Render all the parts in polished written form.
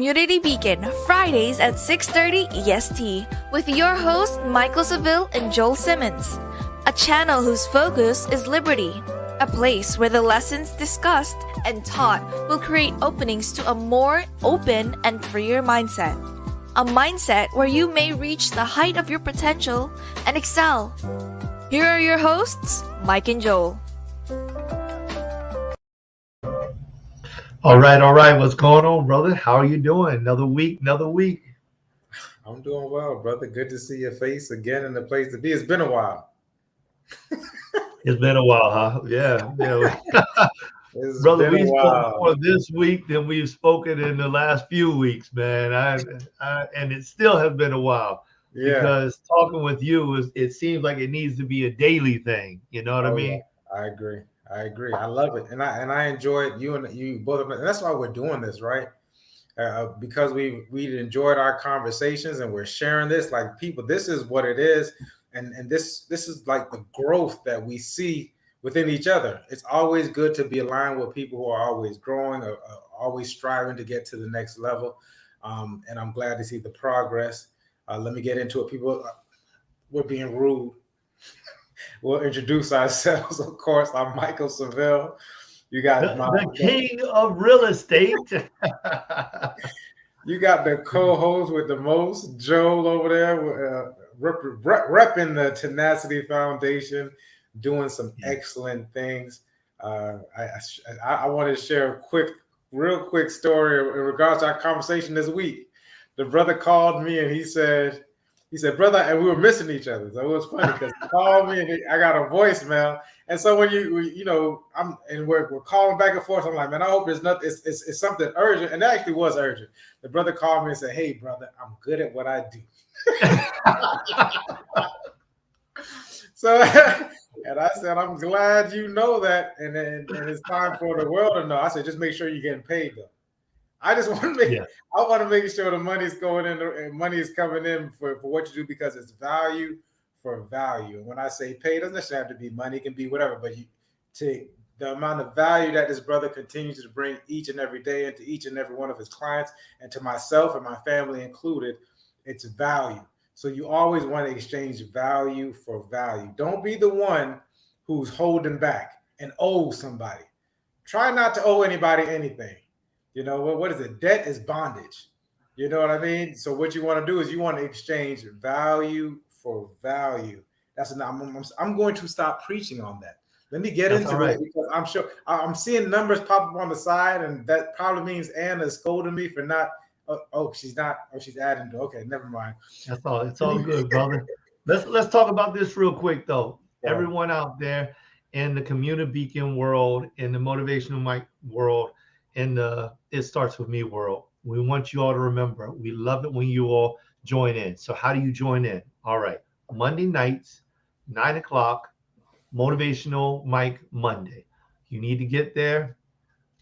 Community Beacon, Fridays at 6:30 EST, with your hosts Michael Seville and Joel Simmons. A channel whose focus is liberty. A place where the lessons discussed and taught will create openings to a more open and freer mindset. A mindset where you may reach the height of your potential and excel. Here are your hosts, Mike and Joel. All right. What's going on, brother? How are you doing? Another week. I'm doing well, brother. Good to see your face again in the place to be. It's been a while. It's been a while, huh? Yeah. It's Brother, been we a spoke while. more this week than we've spoken in the last few weeks, man. And it still has been a while Yeah. because talking with you it seems like it needs to be a daily thing. You know what I Oh yeah. mean? I agree. I love it, and I enjoy it. You both, and that's why we're doing this, right? Because we enjoyed our conversations, and we're sharing this. Like people, this is what it is, and this is like the growth that we see within each other. It's always good to be aligned with people who are always growing, or always striving to get to the next level. And I'm glad to see the progress. Let me get into it. People, we're being rude. We'll introduce ourselves. Of course, I'm Michael Seville. You got The king of real estate. you got the co-host with the most, Joel over there, repping the Tenacity Foundation, doing some excellent things. I wanted to share a real quick story in regards to our conversation this week. The brother called me and he said, brother, and we were missing each other. So it was funny because he called me and I got a voicemail. And so when we're calling back and forth, I'm like, man, I hope it's nothing. It's something urgent. And it actually was urgent. The brother called me and said, hey, brother, I'm good at what I do. So, and I said, I'm glad you know that. And it's time for the world to know. I said, just make sure you're getting paid though. I just want to make sure the money's going in and money is coming in for what you do, because it's value for value. And when I say pay, it doesn't necessarily have to be money, it can be whatever, but you take the amount of value that this brother continues to bring each and every day into each and every one of his clients, and to myself and my family included, it's value. So you always want to exchange value for value. Don't be the one who's holding back and owes somebody. Try not to owe anybody anything. You know, what is it? Debt is bondage. You know what I mean? So what you want to do is you want to exchange value for value. I'm going to stop preaching on that. Let me get into it, because I'm sure I'm seeing numbers pop up on the side, and that probably means Anna is scolding me for not. She's not. Oh, she's adding to. Okay, never mind. That's all. It's all good, brother. Let's talk about this real quick though. Yeah. Everyone out there in the Community Beacon world, in the Motivational Mike world, in the It Starts With Me world, we want you all to remember, we love it when you all join in. So how do you join in? All right. Monday nights, 9:00, Motivational Mike Monday. You need to get there.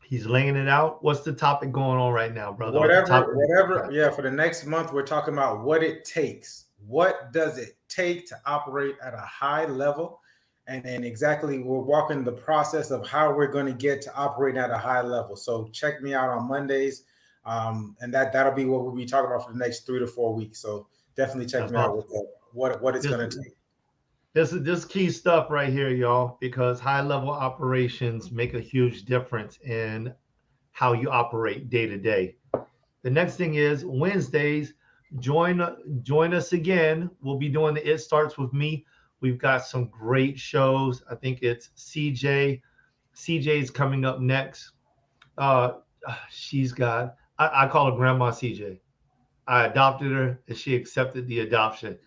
He's laying it out. What's the topic going on right now, brother? Whatever. Yeah, for the next month, we're talking about what it takes. What does it take to operate at a high level? And then exactly, we're walking the process of how we're going to get to operate at a high level. So check me out on Mondays. And that'll be what we'll be talking about for the next 3 to 4 weeks. So definitely check me out with what it's going to take. This is key stuff right here, y'all, because high level operations make a huge difference in how you operate day to day. The next thing is Wednesdays, join us again. We'll be doing the It Starts With Me. We've got some great shows. I think it's CJ. CJ's coming up next. She's got, I call her Grandma CJ. I adopted her and she accepted the adoption.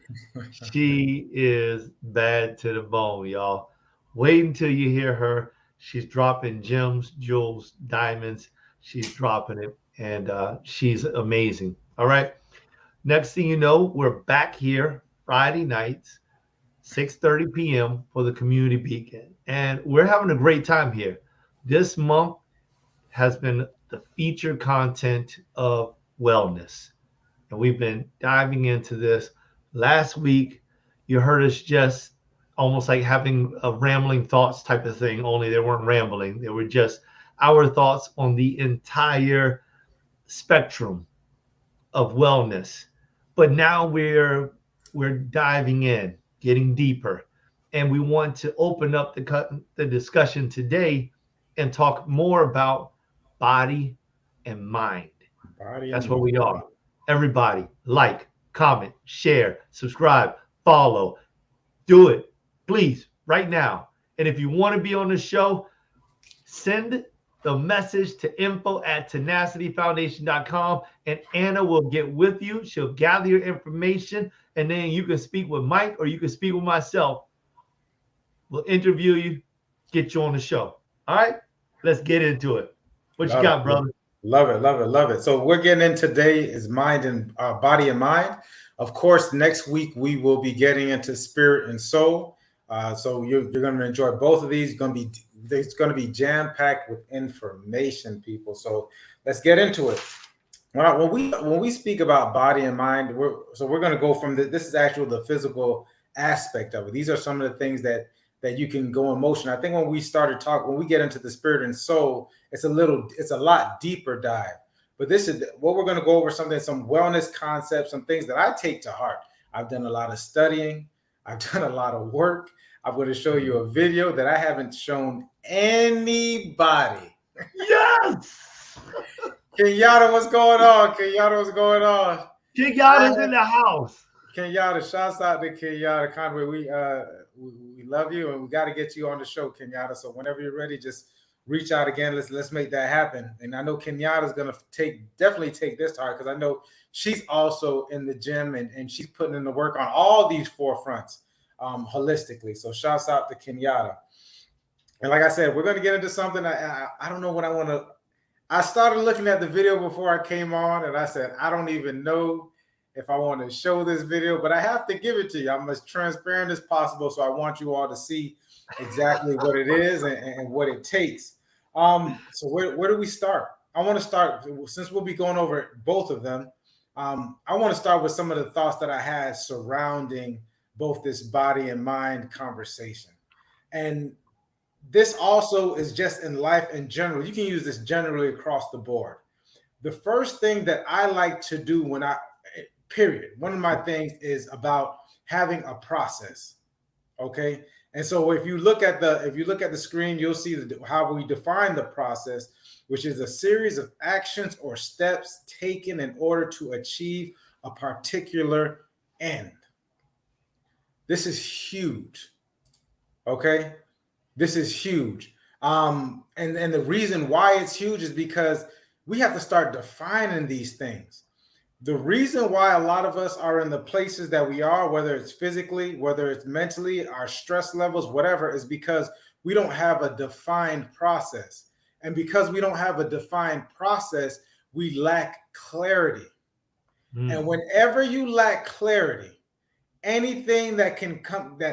She is bad to the bone, y'all. Wait until you hear her. She's dropping gems, jewels, diamonds. She's dropping it, and she's amazing. All right. Next thing you know, we're back here Friday nights, 6:30 p.m. for the Community Beacon. And we're having a great time here. This month has been the featured content of wellness. And we've been diving into this. Last week, you heard us just almost like having a rambling thoughts type of thing, only they weren't rambling. They were just our thoughts on the entire spectrum of wellness. But now we're diving in, getting deeper, and we want to open up the discussion today and talk more about body and mind. Body That's and what mind. we are. Everybody, like, comment, share, subscribe, follow. Do it, please, right now. And if you want to be on the show, send the message to info@tenacityfoundation.com, and Anna will get with you. She'll gather your information, and then you can speak with Mike or you can speak with myself. We'll interview you, get you on the show. All right, let's get into it. What you got, brother? Love it, love it, love it. So we're getting in today is mind and body and mind. Of course, next week we will be getting into spirit and soul. So you're going to enjoy both of these. It's going to be jam packed with information, people. So let's get into it. When we speak about body and mind, we're going to go from this is actually the physical aspect of it. These are some of the things that you can go in motion. I think when we get into the spirit and soul, it's a lot deeper dive. But this is what we're going to go over, some wellness concepts, some things that I take to heart. I've done a lot of studying. I've done a lot of work. I'm going to show you a video that I haven't shown anybody. Yes! Kenyatta, what's going on? Kenyatta's in the house. Kenyatta, shouts out to Kenyatta Conway. We love you, and we got to get you on the show, Kenyatta. So whenever you're ready, just reach out again. Let's make that happen. And I know Kenyatta's gonna definitely take this to heart, because I know she's also in the gym and she's putting in the work on all these four fronts holistically. So shouts out to Kenyatta. And like I said, we're gonna get into something. I don't know what I want to. I started looking at the video before I came on, and I said, I don't even know if I want to show this video, but I have to give it to you. I'm as transparent as possible, so I want you all to see exactly what it is and what it takes. So where do we start? I want to start, since we'll be going over both of them, I want to start with some of the thoughts that I had surrounding both this body and mind conversation. And this also is just in life in general. You can use this generally across the board. The first thing that I like to do one of my things is about having a process. Okay. And so if you look at the screen, you'll see how we define the process, which is a series of actions or steps taken in order to achieve a particular end. This is huge. Okay. This is huge. And the reason why it's huge is because we have to start defining these things. The reason why a lot of us are in the places that we are, whether it's physically, whether it's mentally, our stress levels, whatever, is because we don't have a defined process. And because we don't have a defined process, we lack clarity. And whenever you lack clarity, anything that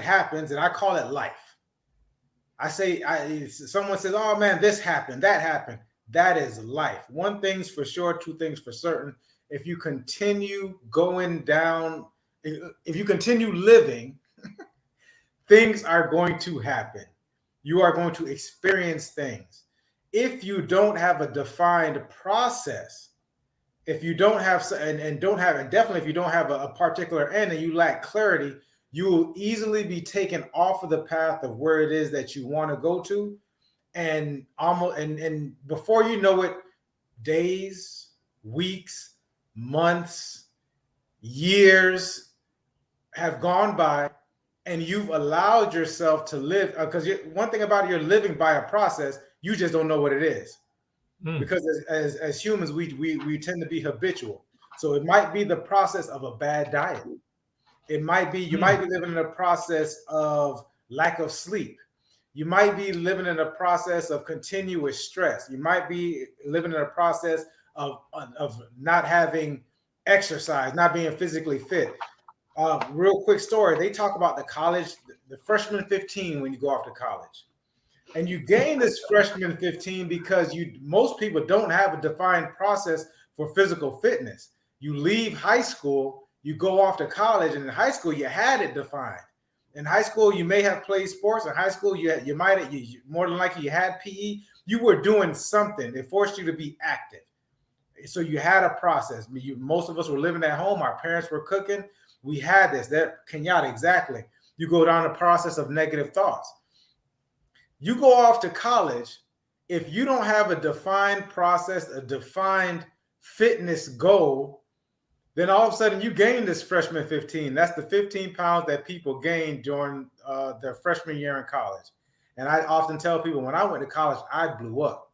happens, and I call it life. Someone says, oh man, this happened, that happened. That is life. One thing's for sure, two things for certain. If you continue going down, if you continue living, things are going to happen. You are going to experience things. If you don't have a defined process, if you don't have, definitely if you don't have a particular end and you lack clarity, you will easily be taken off of the path of where it is that you want to go to. And before you know it, days, weeks, months, years have gone by, and you've allowed yourself to live, because one thing about it, you're living by a process, you just don't know what it is. Because as humans, we tend to be habitual. So it might be the process of a bad diet. It might be, you might be living in a process of lack of sleep. You might be living in a process of continuous stress. You might be living in a process of not having exercise, not being physically fit. Real quick story. They talk about the freshman 15 when you go off to college. And you gain this freshman 15 because most people don't have a defined process for physical fitness. You leave high school, you go off to college, and in high school, you had it defined. In high school, you may have played sports. In high school, you more than likely you had PE. You were doing something. It forced you to be active. So you had a process. Most of us were living at home. Our parents were cooking. We had this. That Kenyatta, exactly. You go down the process of negative thoughts. You go off to college. If you don't have a defined process, a defined fitness goal, then all of a sudden you gain this freshman 15. That's the 15 pounds that people gain during their freshman year in college. And I often tell people, when I went to college, I blew up.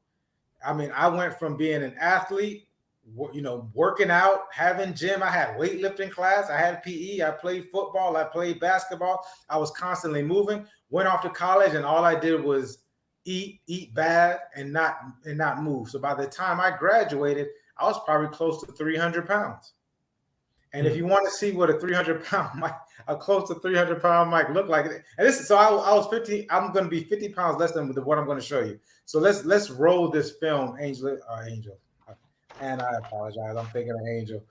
I mean, I went from being an athlete, working out, having gym. I had weightlifting class. I had PE. I played football. I played basketball. I was constantly moving. Went off to college, and all I did was eat bad, and not move. So by the time I graduated, I was probably close to 300 pounds. And if you want to see what a 300-pound Mike, a close to 300-pound Mike looked like, and so I was 50. I'm going to be 50 pounds less than what I'm going to show you. So let's roll this film, Angel. And I apologize. I'm thinking of Angel.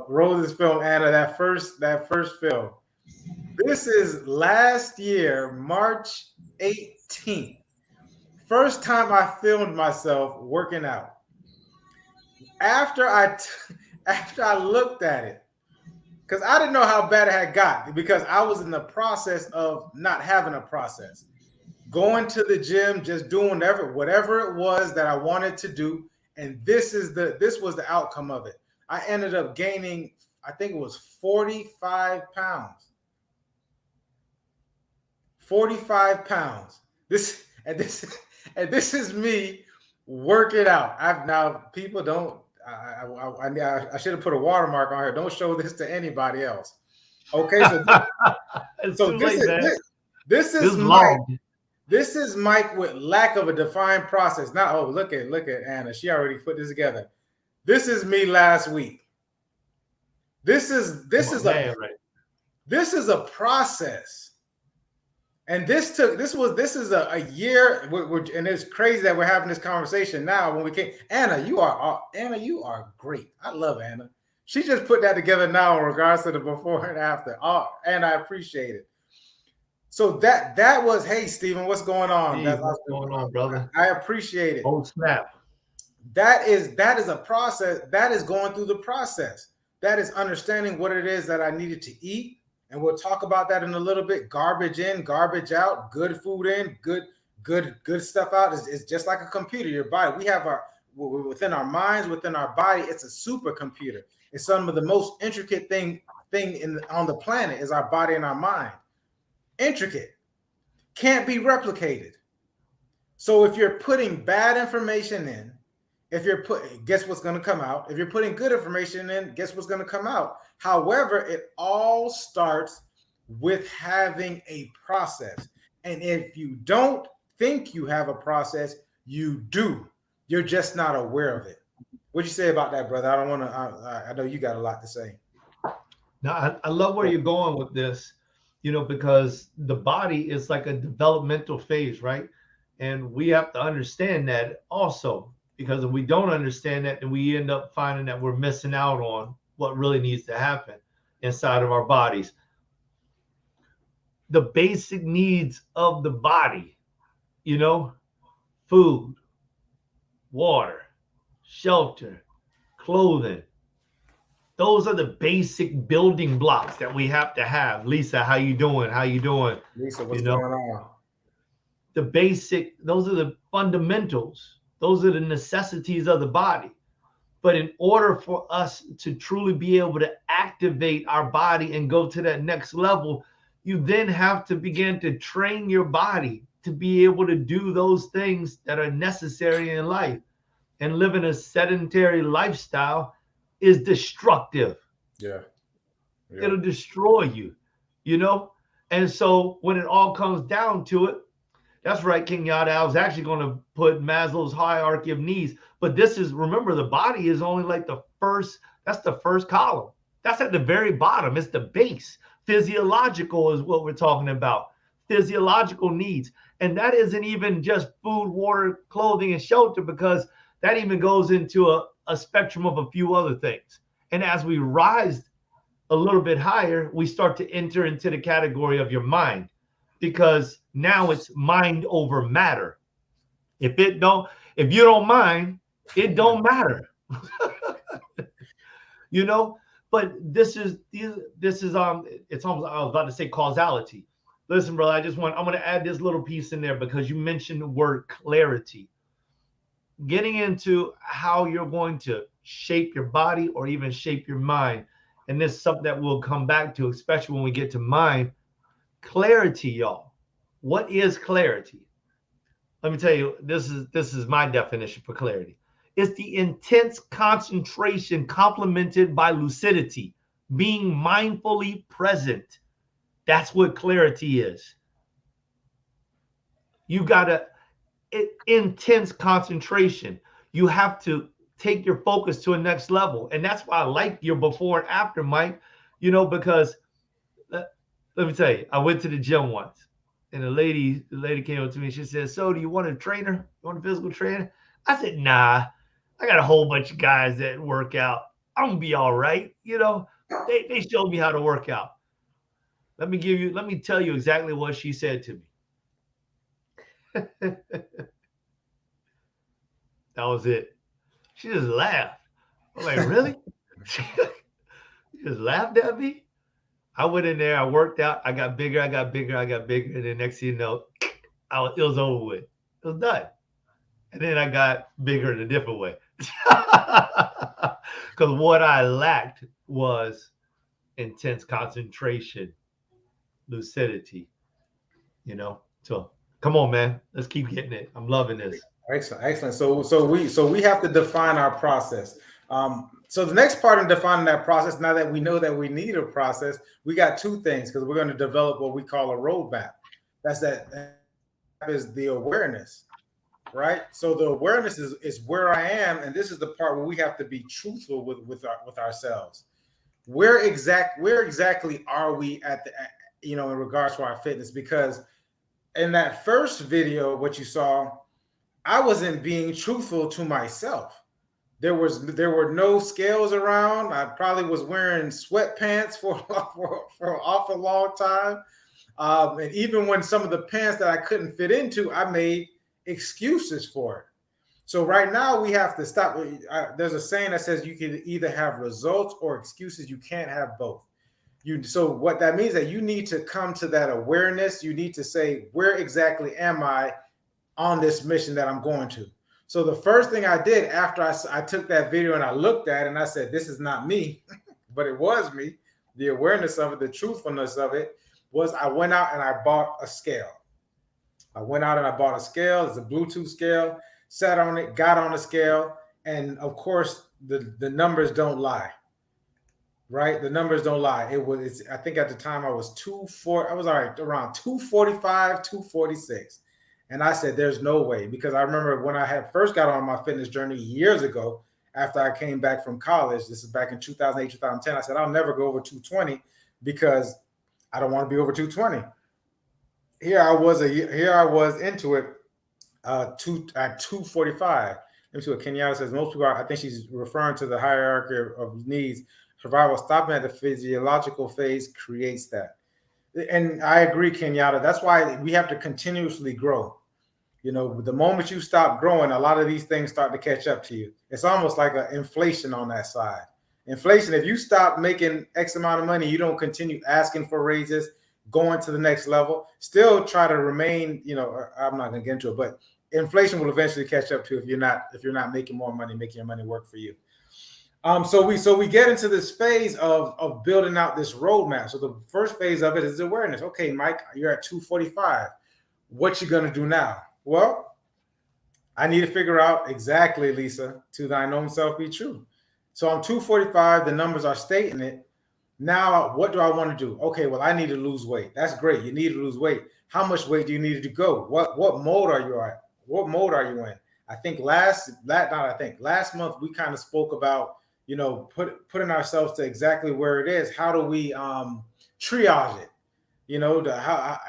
Roll this film, Anna. That first film. This is last year, March 18th. First time I filmed myself working out. After I looked at it, because I didn't know how bad it had got, because I was in the process of not having a process. Going to the gym, just doing whatever it was that I wanted to do. And this was the outcome of it. I ended up gaining, I think it was 45 pounds. 45 pounds. This is me working out. Now people don't. I should have put a watermark on here. Don't show this to anybody else. Okay, so this is Mike. This is Mike with lack of a defined process. Now, look at Anna. She already put this together. This is me last week. This is a process. And this is a year, and it's crazy that we're having this conversation now. When we came, Anna, you are great. I love Anna. She just put that together now in regards to the before and after. And I appreciate it. So that was, hey Stephen, what's going on? Hey, what's going on, brother? I appreciate it. Oh snap! That is a process. That is going through the process. That is understanding what it is that I needed to eat. And we'll talk about that in a little bit. Garbage in, garbage out, good food in, good stuff out. It's just like a computer. Your body, we have within our minds, within our body, it's a supercomputer. It's some of the most intricate thing on the planet is our body and our mind. Intricate, can't be replicated. So if you're putting bad information in, guess what's going to come out? If you're putting good information in, guess what's going to come out? However, it all starts with having a process. And if you don't think you have a process, you do. You're just not aware of it. What'd you say about that, brother? I know you got a lot to say. Now, I love where you're going with this, because the body is like a developmental phase, right? And we have to understand that also, because if we don't understand that, then we end up finding that we're missing out on what really needs to happen inside of our bodies. The basic needs of the body, food, water, shelter, clothing. Those are the basic building blocks that we have to have. Lisa, how you doing? Lisa, what's going on? Those are the fundamentals. Those are the necessities of the body. But in order for us to truly be able to activate our body and go to that next level, you then have to begin to train your body to be able to do those things that are necessary in life. And living a sedentary lifestyle is destructive. Yeah. It'll destroy you, And so when it all comes down to it, that's right, Kenyatta. I was actually going to put Maslow's hierarchy of needs, but remember, the body is only like that's the first column. That's at the very bottom. It's the base. Physiological is what we're talking about. Physiological needs. And that isn't even just food, water, clothing, and shelter, because that even goes into a spectrum of a few other things. And as we rise a little bit higher, we start to enter into the category of your mind, because now it's mind over matter. If you don't mind, it don't matter. you know. But this is it's almost, I was about to say causality. Listen, brother, I'm going to add this little piece in there because you mentioned the word clarity. Getting into how you're going to shape your body or even shape your mind. And this is something that we'll come back to, especially when we get to mind. Clarity, y'all. What is clarity? Let me tell you, this is my definition for clarity. It's the intense concentration complemented by lucidity, being mindfully present. That's what clarity is. You got to intense concentration. You have to take your focus to a next level. And that's why I like your before and after, Mike, because let me tell you, I went to the gym once and the lady came up to me. She said, "So do you want a trainer? You want a physical trainer?" I said, "Nah, I got a whole bunch of guys that work out. I'm gonna be all right." They showed me how to work out. Let me tell you exactly what she said to me. That was it. She just laughed. I'm like, really? She just laughed at me. I went in there, I worked out, I got bigger, I got bigger, I got bigger, and then next thing you know, it was over with. It was done. And then I got bigger in a different way. Because what I lacked was intense concentration, lucidity, So come on, man. Let's keep getting it. I'm loving this. Excellent. So we have to define our process. So the next part in defining that process, now that we know that we need a process, we got two things because we're going to develop what we call a roadmap. That is the awareness, right? So the awareness is where I am, and this is the part where we have to be truthful with ourselves. Where exactly are we in regards to our fitness? Because in that first video, what you saw, I wasn't being truthful to myself. There were no scales around. I probably was wearing sweatpants for an awful long time. And even when some of the pants that I couldn't fit into, I made excuses for it. So right now we have to stop. There's a saying that says you can either have results or excuses. You can't have both. So what that means is that you need to come to that awareness. You need to say, where exactly am I on this mission that I'm going to? So the first thing I did after I took that video and I looked at it and I said, this is not me, but it was me. The awareness of it, the truthfulness of it was I went out and I bought a scale. I went out and I bought a scale. It's a Bluetooth scale, sat on it, got on the scale. And of course, the numbers don't lie, right? The numbers don't lie. I think at the time I was around 245, 246. And I said, there's no way, because I remember when I had first got on my fitness journey years ago, after I came back from college, this is back in 2008, 2010, I said, I'll never go over 220 because I don't want to be over 220. Here I was into it at 245. Let me see what Kenyatta says. Most people I think she's referring to the hierarchy of needs. Survival stopping at the physiological phase creates that. And I agree, Kenyatta. That's why we have to continuously grow. The moment you stop growing, a lot of these things start to catch up to you. It's almost like an inflation on that side. Inflation, if you stop making X amount of money, you don't continue asking for raises, going to the next level, still try to remain, I'm not going to get into it, but inflation will eventually catch up to you if you're not making more money, making your money work for you. So we get into this phase of building out this roadmap. So the first phase of it is awareness. Okay, Mike, you're at 245. What you gonna do now? Well, I need to figure out exactly, Lisa, to thine own self be true. So I'm 245. The numbers are stating it. Now, what do I want to do? Okay, well, I need to lose weight. That's great. You need to lose weight. How much weight do you need to go? What mode are you at? What mode are you in? I think last month we kind of spoke about, putting ourselves to exactly where it is. How do we triage it?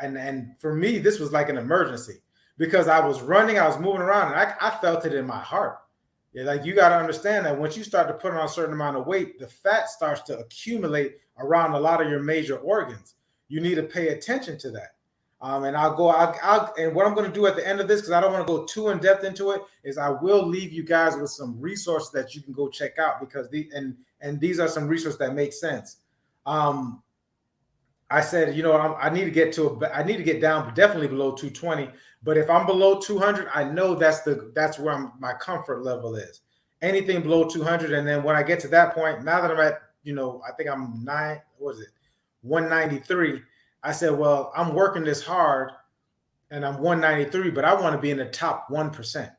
And for me, this was like an emergency because I was running, I was moving around, and I felt it in my heart. Like you got to understand that once you start to put on a certain amount of weight, the fat starts to accumulate around a lot of your major organs. You need to pay attention to that. And and what I'm going to do at the end of this, because I don't want to go too in depth into it, is I will leave you guys with some resources that you can go check out, because And these are some resources that make sense. I said, I need to get down definitely below 220. But if I'm below 200, I know that's where my comfort level is. Anything below 200, and then when I get to that point, now that I'm at, I think I'm 193. I said, well, I'm working this hard, and I'm 193, but I want to be in the top 1%.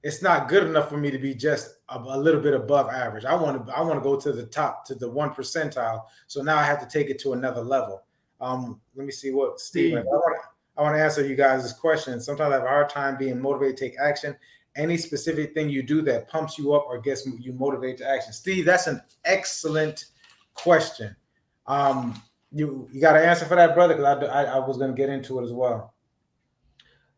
It's not good enough for me to be just a little bit above average. I want to go to the top, to the 1 percentile. So now I have to take it to another level. Let me see what Steve. I want to answer you guys this question. Sometimes I have a hard time being motivated to take action. Any specific thing you do that pumps you up or gets you motivated to action? Steve, that's an excellent question. You got an answer for that, brother? Because I was going to get into it as well.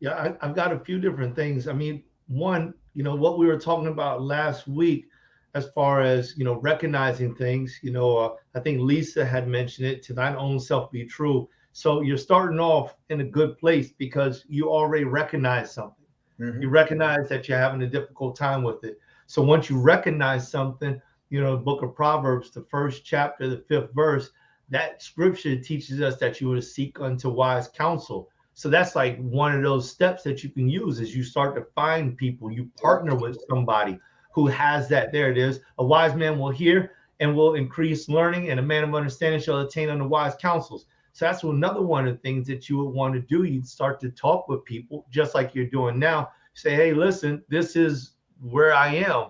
Yeah, I've got a few different things. I mean, one, what we were talking about last week, as far as, recognizing things, I think Lisa had mentioned it, to thine own self be true. So you're starting off in a good place because you already recognize something. Mm-hmm. You recognize that you're having a difficult time with it. So once you recognize something, the book of Proverbs, the 1st chapter, the 5th verse, that scripture teaches us that you will seek unto wise counsel. So that's like one of those steps that you can use as you start to find people. You partner with somebody who has that. There it is. A wise man will hear and will increase learning, and a man of understanding shall attain unto wise counsels. So that's another one of the things that you would want to do. You'd start to talk with people just like you're doing now. Say, hey, listen, this is where I am.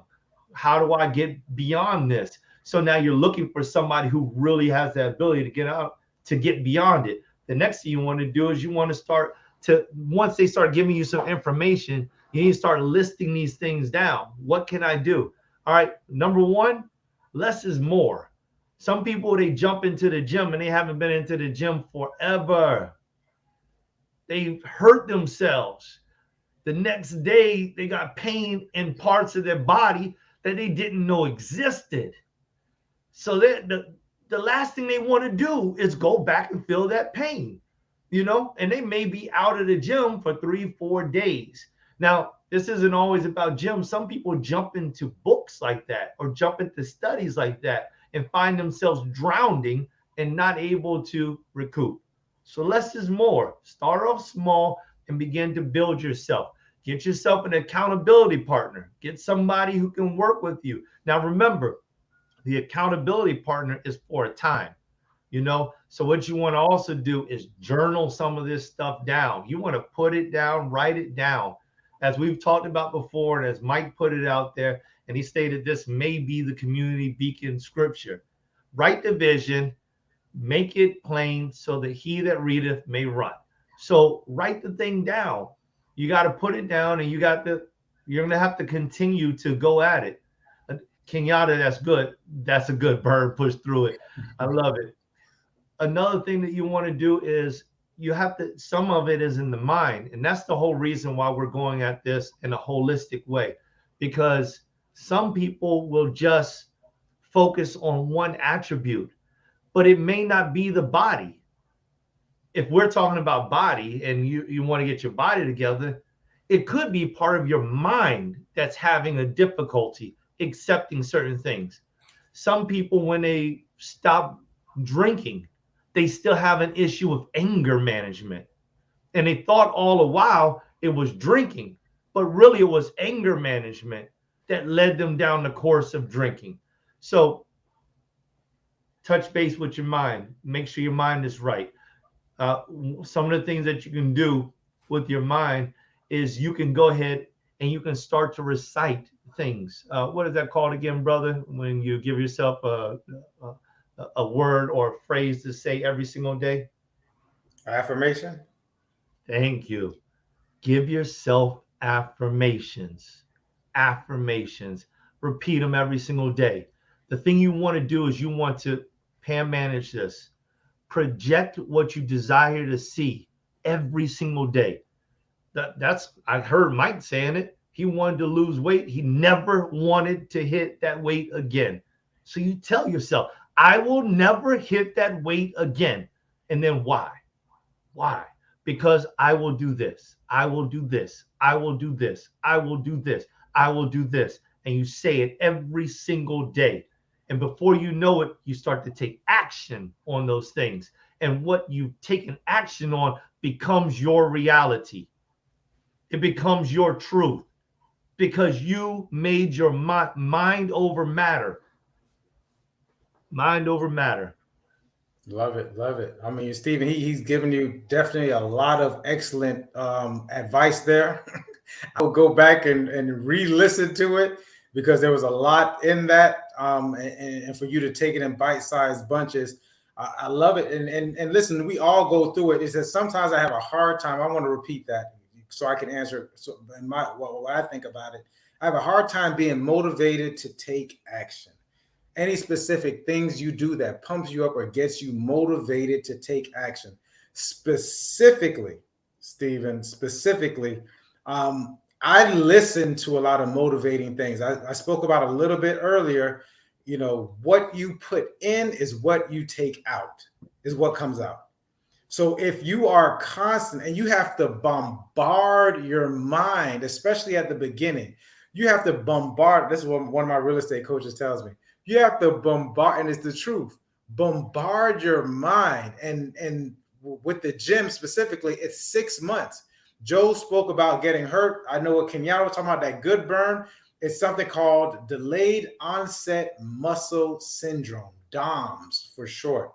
How do I get beyond this? So now you're looking for somebody who really has the ability to get beyond it. The next thing you want to do is you want to start to, once they start giving you some information, you need to start listing these things down. What can I do? All right. Number one, less is more. Some people, they jump into the gym and they haven't been into the gym forever. They've hurt themselves. The next day, they got pain in parts of their body that they didn't know existed. So the last thing they want to do is go back and feel that pain, and they may be out of the gym for 3-4 days. Now, this isn't always about gym. Some people jump into books like that or jump into studies like that and find themselves drowning and not able to recoup. So less is more. Start off small and begin to build yourself. Get yourself an accountability partner. Get somebody who can work with you. Now, remember, the accountability partner is for a time, So what you want to also do is journal some of this stuff down. You want to put it down, write it down. As we've talked about before, and as Mike put it out there, and he stated this may be the community beacon scripture. Write the vision, make it plain so that he that readeth may run. So write the thing down. You got to put it down, and you're going to have to continue to go at it. Kenyatta, that's good. That's a good bird. Push through it. I love it. Another thing that you want to do is some of it is in the mind. And that's the whole reason why we're going at this in a holistic way, because some people will just focus on one attribute, but it may not be the body. If we're talking about body and you want to get your body together, it could be part of your mind that's having a difficulty accepting certain things. Some people, when they stop drinking, they still have an issue with anger management. And they thought all the while it was drinking, but really it was anger management that led them down the course of drinking. So touch base with your mind. Make sure your mind is right. Some of the things that you can do with your mind is you can go ahead and you can start to recite things. What is that called again, brother? When you give yourself a word or a phrase to say every single day? Affirmation. Thank you. Give yourself affirmations. Affirmations. Repeat them every single day. The thing you want to do is you want to, Pam, manage this. Project what you desire to see every single day. I heard Mike saying it. He wanted to lose weight. He never wanted to hit that weight again. So you tell yourself, I will never hit that weight again. And then why? Why? Because I will do this. I will do this. I will do this. I will do this. I will do this. And you say it every single day. And before you know it, you start to take action on those things. And what you've taken action on becomes your reality. It becomes your truth because you made your mind over matter. Mind over matter. Love it, love it. I mean, Stephen, he's given you definitely a lot of excellent advice there. I will go back and re-listen to it because there was a lot in that, and for you to take it in bite-sized bunches. I love it. And listen, we all go through it. It's that sometimes I have a hard time. I want to repeat that so I can answer. So in what I think about it, I have a hard time being motivated to take action. Any specific things you do that pumps you up or gets you motivated to take action. Specifically, Stephen, I listen to a lot of motivating things. I spoke about a little bit earlier, you know, what you put in is what you take out, is what comes out. So if you are constant and you have to bombard your mind, especially at the beginning, you have to bombard. This is what one of my real estate coaches tells me. You have to bombard, and it's the truth. Bombard your mind, and with the gym specifically, it's 6 months. Joe spoke about getting hurt. I know what Kenyatta was talking about, that good burn. It's something called delayed onset muscle syndrome, DOMS for short.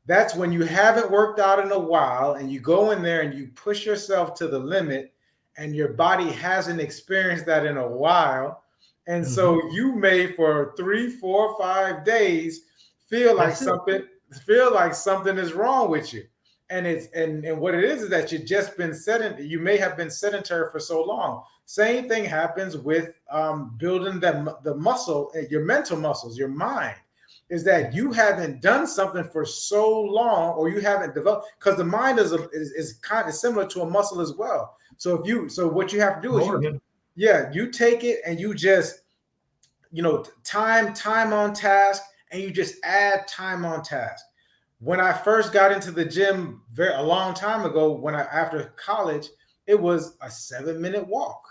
That's when you haven't worked out in a while, and you go in there and you push yourself to the limit, and your body hasn't experienced that in a while. And so you may for 3, 4, 5 days feel like something is wrong with you. And it's and what it is that you've just been sedentary. You may have been sedentary for so long. Same thing happens with building the muscle, your mental muscles, your mind, is that you haven't done something for so long, or you haven't developed, because the mind is kind of similar to a muscle as well. So what you have to do is you take it and you just, you know, time on task, and you just add time on task. When I first got into the gym a long time ago, after college, it was a 7-minute walk,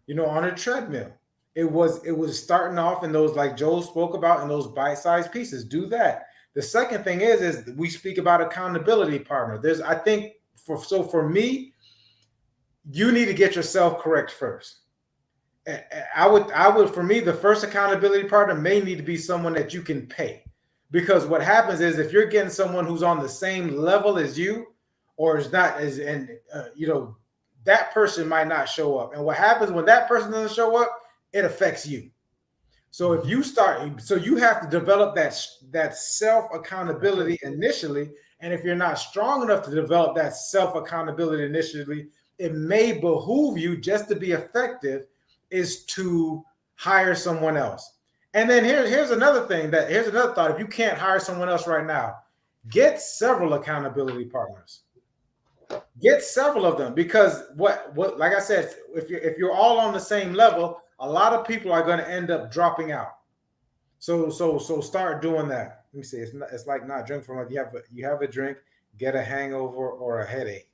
you know, on a treadmill. It was starting off in those, like Joel spoke about, in those bite-sized pieces. Do that. The second thing is we speak about accountability partner. I think for me, you need to get yourself correct first. I would, for me, the first accountability partner may need to be someone that you can pay, because what happens is if you're getting someone who's on the same level as you, or is not as, and you know, that person might not show up. And what happens when that person doesn't show up, it affects you. So if you you have to develop that self accountability initially. And if you're not strong enough to develop that self accountability initially, it may behoove you, just to be effective, is to hire someone else. And then here's another thought. If you can't hire someone else right now, get several accountability partners. Get several of them, because what like I said, if you're all on the same level, a lot of people are going to end up dropping out. So start doing that. Let me see. It's like not drink from, you have a drink, get a hangover or a headache.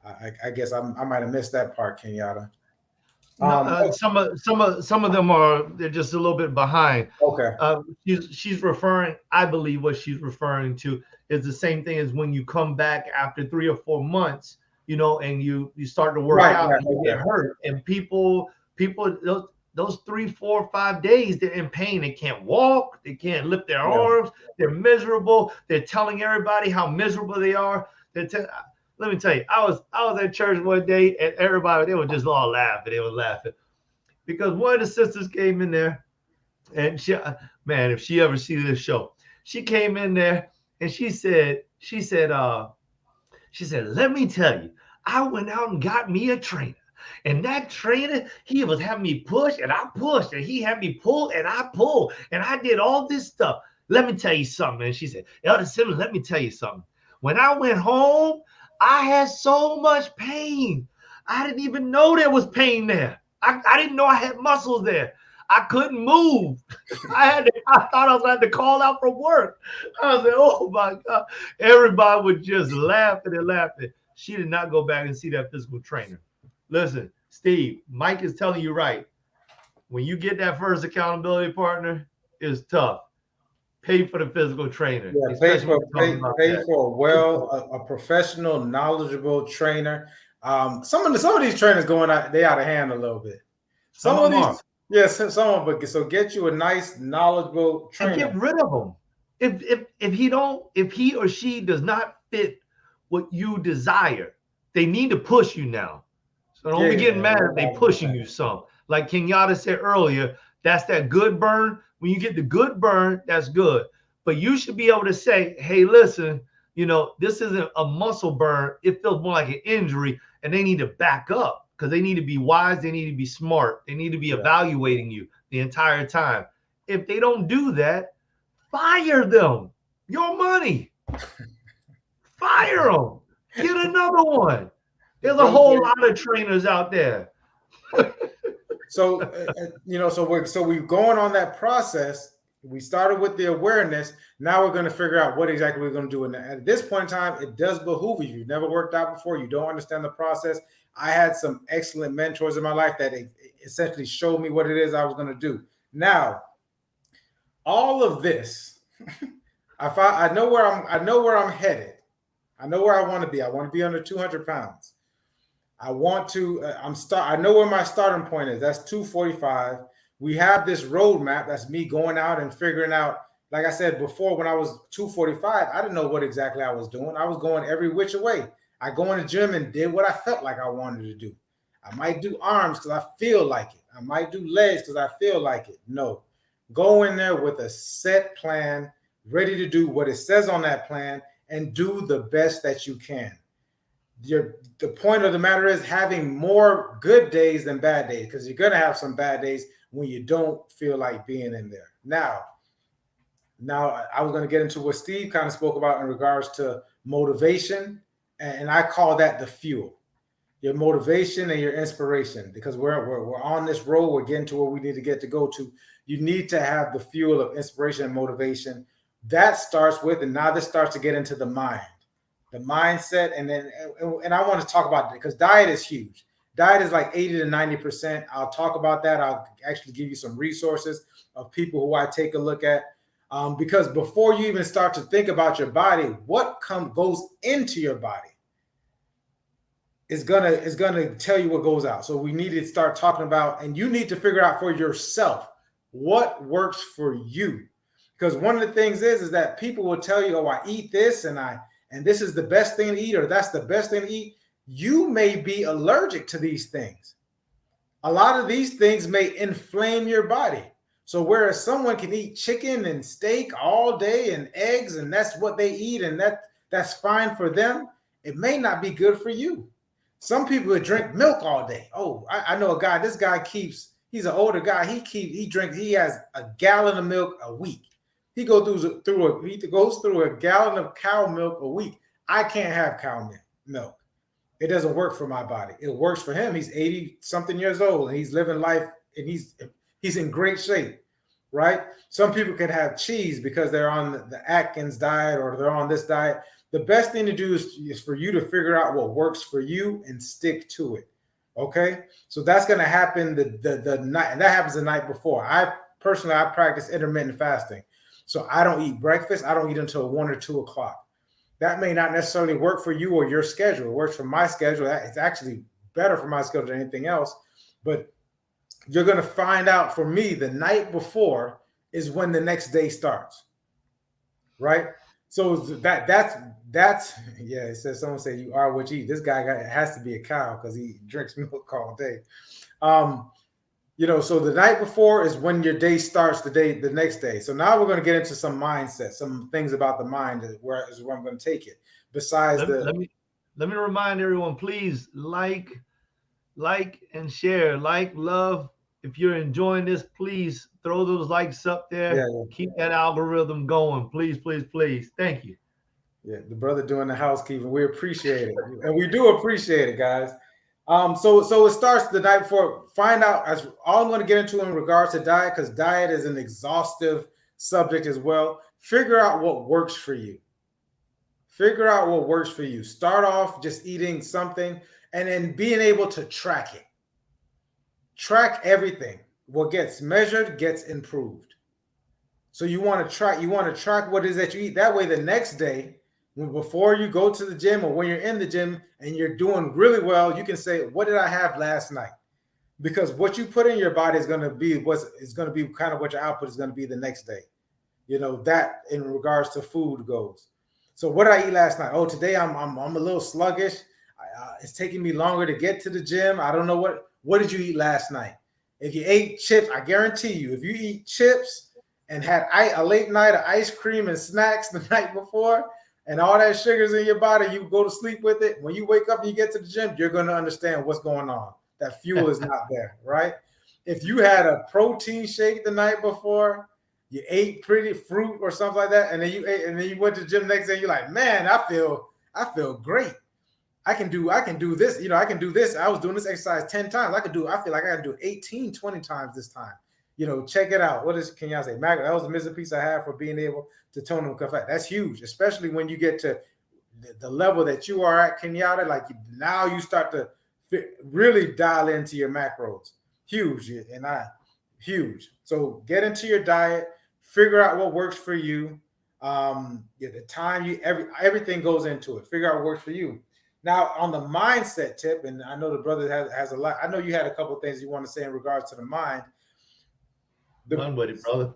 I guess I might have missed that part, Kenyatta. Some of them they're just a little bit behind. Okay. She's referring, I believe what she's referring to is the same thing as when you come back after 3 or 4 months, you know, and you start to work out and you get hurt, and people those 3, 4, 5 days they're in pain. They can't walk, they can't lift their arms, they're miserable. They're telling everybody how miserable they are. Let me tell you, I was at church one day, and everybody, they were just all laughing. They were laughing because one of the sisters came in there, and if she ever sees this show, she came in there and she said, let me tell you, I went out and got me a trainer. And that trainer, he was having me push, and I pushed, and he had me pull, and I pulled, and I did all this stuff. Let me tell you something. And she said, Elder Simmons, let me tell you something. When I went home, I had so much pain. I didn't even know there was pain there. I didn't know I had muscles there. I couldn't move. I thought I was going to call out from work. I was like, oh my God. Everybody was just laughing and laughing. She did not go back and see that physical trainer. Listen, Steve, Mike is telling you right. When you get that first accountability partner, is tough. Pay for the physical trainer. Yeah, Especially when we're talking about that. a professional, knowledgeable trainer. Some of these trainers going out, they out of hand a little bit. Some Some of of them these, are. yes, but so get you a nice, knowledgeable And trainer. get rid of them. If he or she does not fit what you desire, they need to push you now. So don't be getting mad if they pushing you some. Like Kenyatta said earlier, that's that good burn. When you get the good burn, that's good. But you should be able to say, hey, listen, this isn't a muscle burn. It feels more like an injury, and they need to back up because they need to be wise. They need to be smart. They need to be evaluating you the entire time. If they don't do that, fire them. Your money. Fire them. Get another one. There's a whole lot of trainers out there. So so we're going on that process. We started with the awareness. Now we're going to figure out what exactly we're going to do. And at this point in time, it does behoove you. You've never worked out before. You don't understand the process. I had some excellent mentors in my life that essentially showed me what it is I was going to do. Now, all of this, I know where I'm headed. I know where I want to be. I want to be under 200 pounds. I want to, I know where my starting point is. That's 245. We have this roadmap. That's me going out and figuring out, like I said before, when I was 245, I didn't know what exactly I was doing. I was going every which way. I go in the gym and did what I felt like I wanted to do. I might do arms because I feel like it. I might do legs because I feel like it. No, go in there with a set plan, ready to do what it says on that plan and do the best that you can. The point of the matter is having more good days than bad days, because you're going to have some bad days when you don't feel like being in there. Now I was going to get into what Steve kind of spoke about in regards to motivation, and I call that the fuel. Your motivation and your inspiration, because we're on this road, we're getting to where we need to go to. You need to have the fuel of inspiration and motivation. That starts with, and now this starts to get into the mind. The mindset, and I want to talk about it because diet is huge. Diet is like 80 to 90%. I'll talk about that. I'll actually give you some resources of people who I take a look at. Because before you even start to think about your body, what goes into your body is gonna tell you what goes out. So we need to start talking about, and you need to figure out for yourself what works for you. Because one of the things is that people will tell you, oh, I eat this and this is the best thing to eat, or that's the best thing to eat. You may be allergic to these things. A lot of these things may inflame your body. So whereas someone can eat chicken and steak all day and eggs, and that's what they eat, and that's fine for them, it may not be good for you. Some people would drink milk all day. Oh, I know a guy, he's an older guy. He has a gallon of milk a week. He goes through a gallon of cow milk a week. I can't have cow milk. It doesn't work for my body. It works for him. He's 80 something years old and he's living life and he's in great shape, right? Some people can have cheese because they're on the Atkins diet or they're on this diet. The best thing to do is for you to figure out what works for you and stick to it. Okay, so that's going to happen the night, and that happens the night before. I practice intermittent fasting. So I don't eat breakfast. I don't eat until 1 or 2 o'clock. That may not necessarily work for you or your schedule. It works for my schedule. It's actually better for my schedule than anything else. But you're going to find out, for me, the night before is when the next day starts. Right? So that's yeah. It says, someone said you are what you eat. This guy has to be a cow because he drinks milk all day. So the night before is when your day starts, the next day. So now we're going to get into some mindset, some things about the mind where I'm going to take it. Besides let me remind everyone, please like and share, love. If you're enjoying this, please throw those likes up there. Yeah. Keep that algorithm going. Please, please, please. Thank you. Yeah, the brother doing the housekeeping. We appreciate it. And we do appreciate it, guys. So it starts the night before. Find out, as all I'm going to get into in regards to diet, because diet is an exhaustive subject as well. Figure out what works for you. Figure out what works for you. Start off just eating something and then being able to track it. Track everything. What gets measured gets improved. So you want to track what it is that you eat. That way, the next day, before you go to the gym or when you're in the gym and you're doing really well, you can say, "What did I have last night?" Because what you put in your body is going to be kind of what your output is going to be the next day. That in regards to food goes. So what did I eat last night? Oh, today I'm a little sluggish. It's taking me longer to get to the gym. I don't know what did you eat last night? If you ate chips, I guarantee you, if you eat chips and had a late night of ice cream and snacks the night before, and all that sugar's in your body, you go to sleep with it. When you wake up and you get to the gym, you're going to understand what's going on. That fuel is not there, right? If you had a protein shake the night before, you ate pretty fruit or something like that, and then you went to the gym next day, you're like, man, I feel great. I can do this, I can do this. I was doing this exercise 10 times. I feel like I can do 18, 20 times this time. Check it out. What is Kenyatta say? That was the missing piece I have for being able to tone and fat. That's huge, especially when you get to the level that you are at, Kenyatta. Like now you start to really dial into your macros. Huge. Huge. So get into your diet, figure out what works for you. The time everything goes into it. Figure out what works for you. Now on the mindset tip, and I know the brother has a lot. I know you had a couple of things you want to say in regards to the mind. Run with it, brother.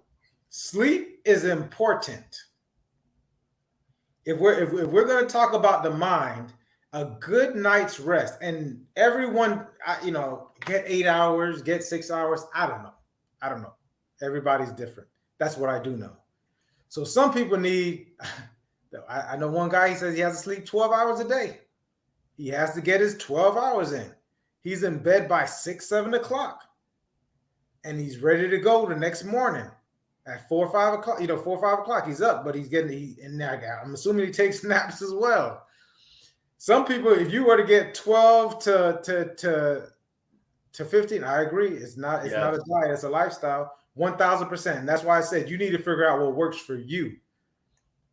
Sleep is important. If we're going to talk about the mind, a good night's rest, and everyone, get 8 hours, get 6 hours. I don't know. Everybody's different. That's what I do know. So some people need, I know one guy, he says he has to sleep 12 hours a day. He has to get his 12 hours in. He's in bed by 6, 7 o'clock. And he's ready to go the next morning at 4 or 5 o'clock. 4 or 5 o'clock, he's up, but I'm assuming he takes naps as well. Some people, if you were to get 12 to 15, I agree. It's not a diet, it's a lifestyle, 1,000%. And that's why I said you need to figure out what works for you,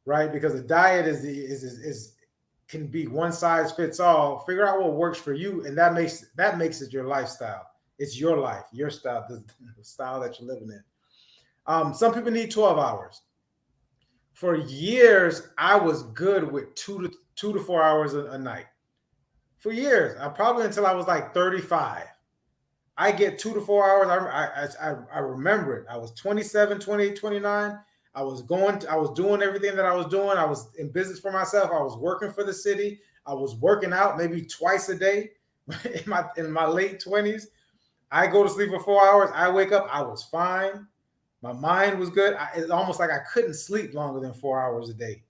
right? Because a diet can be one size fits all. Figure out what works for you, and that makes it your lifestyle. It's your life, your style, the style that you're living in. Some people need 12 hours. For years, I was good with 2 to 4 hours a night. For years, probably until I was like 35. I get 2 to 4 hours. I remember it. I was 27, 28, 29. I was doing everything that I was doing. I was in business for myself. I was working for the city. I was working out maybe twice a day in my late 20s. I go to sleep for 4 hours. I wake up. I was fine. My mind was good. It's almost like I couldn't sleep longer than 4 hours a day,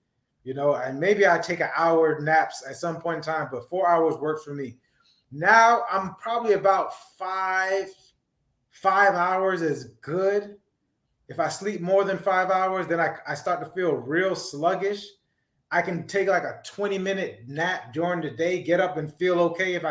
and maybe I take an hour naps at some point in time, but 4 hours works for me. Now I'm probably about 5 hours is good. If I sleep more than 5 hours, then I start to feel real sluggish. I can take like a 20-minute nap during the day, get up and feel okay if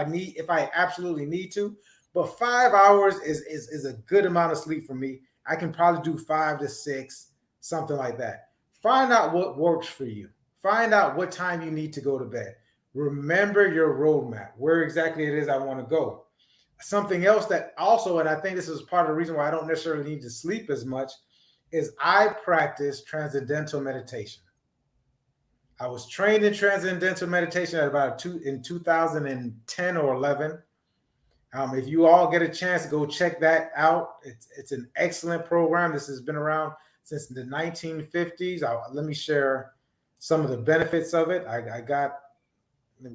I absolutely need to. But 5 hours is a good amount of sleep for me. I can probably do 5 to 6, something like that. Find out what works for you. Find out what time you need to go to bed. Remember your roadmap, where exactly it is I want to go. Something else that also, and I think this is part of the reason why I don't necessarily need to sleep as much, is I practice transcendental meditation. I was trained in transcendental meditation in 2010 or 11. If you all get a chance to go check that out, it's an excellent program. This has been around since the 1950s. Let me share some of the benefits of it.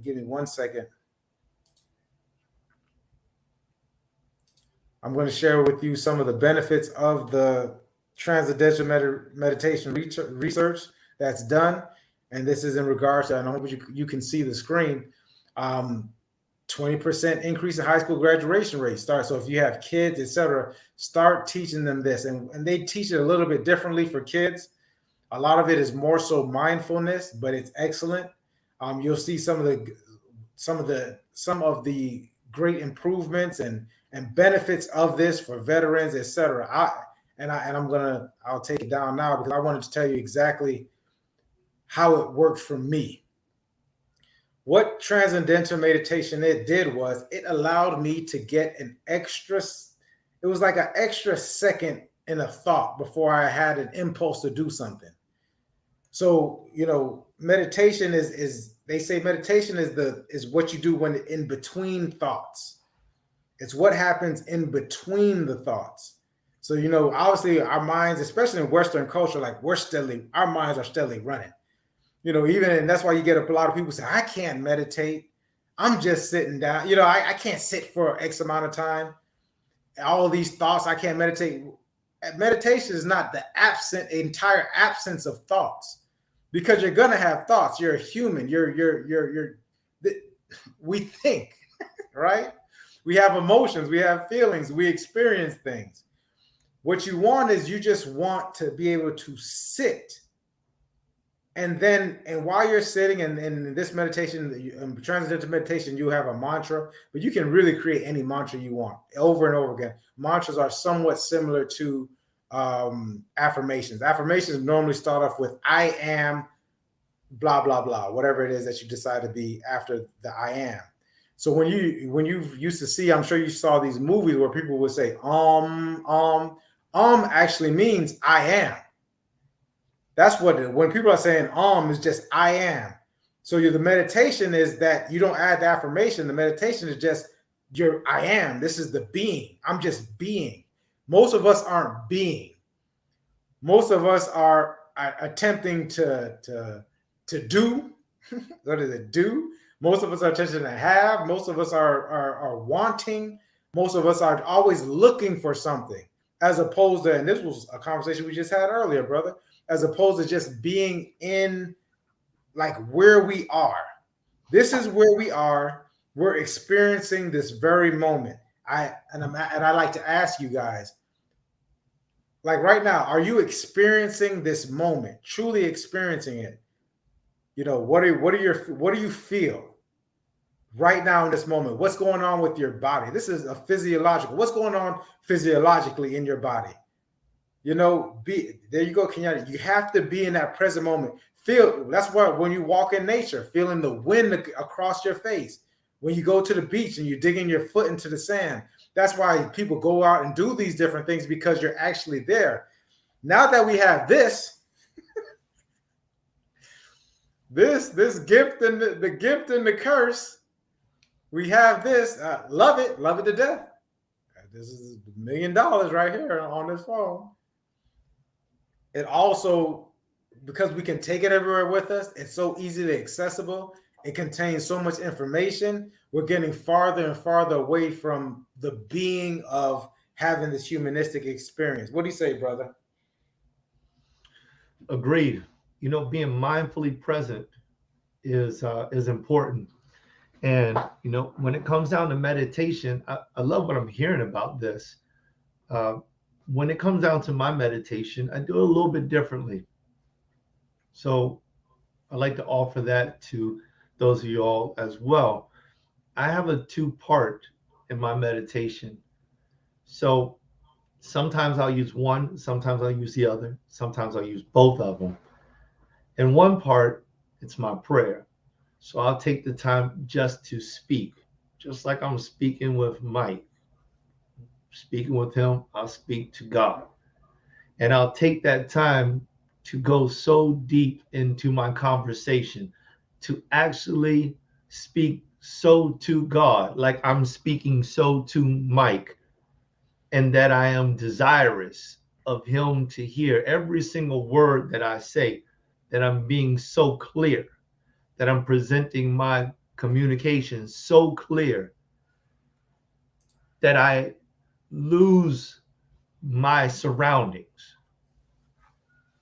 Give me 1 second. I'm going to share with you some of the benefits of the transcendental meditation research that's done. And this is in regards to, I hope you can see the screen. 20% increase in high school graduation rate. So if you have kids, etc., start teaching them this. And they teach it a little bit differently for kids. A lot of it is more so mindfulness, but it's excellent. You'll see some of the great improvements and benefits of this for veterans, etc. I'll take it down now because I wanted to tell you exactly how it worked for me. What transcendental meditation did was it allowed me to get it was like an extra second in a thought before I had an impulse to do something. So, meditation is they say meditation is what you do when in between thoughts. It's what happens in between the thoughts. So, obviously our minds, especially in Western culture, like our minds are steadily running. And that's why you get a lot of people say, I can't meditate. I'm just sitting down. I can't sit for X amount of time. All of these thoughts, I can't meditate. Meditation is not the entire absence of thoughts, because you're gonna have thoughts. You're a human. We think, right? We have emotions. We have feelings. We experience things. What you want is you just want to be able to sit. And while you're sitting in this meditation, transcendental meditation, you have a mantra, but you can really create any mantra you want over and over again. Mantras are somewhat similar to affirmations. Affirmations normally start off with I am blah, blah, blah, whatever it is that you decide to be after the I am. So when you used to see, I'm sure you saw these movies where people would say, actually means I am. That's when people are saying is just I am. So the meditation is that you don't add the affirmation. The meditation is just I am. This is the being. I'm just being. Most of us aren't being. Most of us are attempting to do. What is it? Do. Most of us are attempting to have. Most of us are wanting. Most of us are always looking for something, as opposed to, and this was a conversation we just had earlier, brother, as opposed to just being in like where we are. This is where we are. We're experiencing this very moment. I like to ask you guys, like right now, are you experiencing this moment? Truly experiencing it? What do you feel right now in this moment? What's going on with your body? This is a physiological. What's going on physiologically in your body? There you go, Kenyatta. You have to be in that present moment. That's why when you walk in nature, feeling the wind across your face. When you go to the beach and you're digging your foot into the sand, that's why people go out and do these different things, because you're actually there. Now that we have this gift and the gift and the curse, we have this. Love it to death. This is $1 million right here on this phone. It also, because we can take it everywhere with us, it's so easily accessible. It contains so much information. We're getting farther and farther away from the being of having this humanistic experience. What do you say, brother? Agreed. Being mindfully present is important. And when it comes down to meditation, I love what I'm hearing about this. When it comes down to my meditation, I do it a little bit differently. So I'd like to offer that to those of you all as well. I have a 2-part in my meditation. So sometimes I'll use one, sometimes I'll use the other, sometimes I'll use both of them. In one part, it's my prayer. So I'll take the time just to speak, just like I'm speaking with Mike. Speaking with him, I'll speak to God. And I'll take that time to go so deep into my conversation, to actually speak so to God, like I'm speaking so to Mike, and that I am desirous of him to hear every single word that I say, that I'm being so clear, that I'm presenting my communication so clear that I lose my surroundings,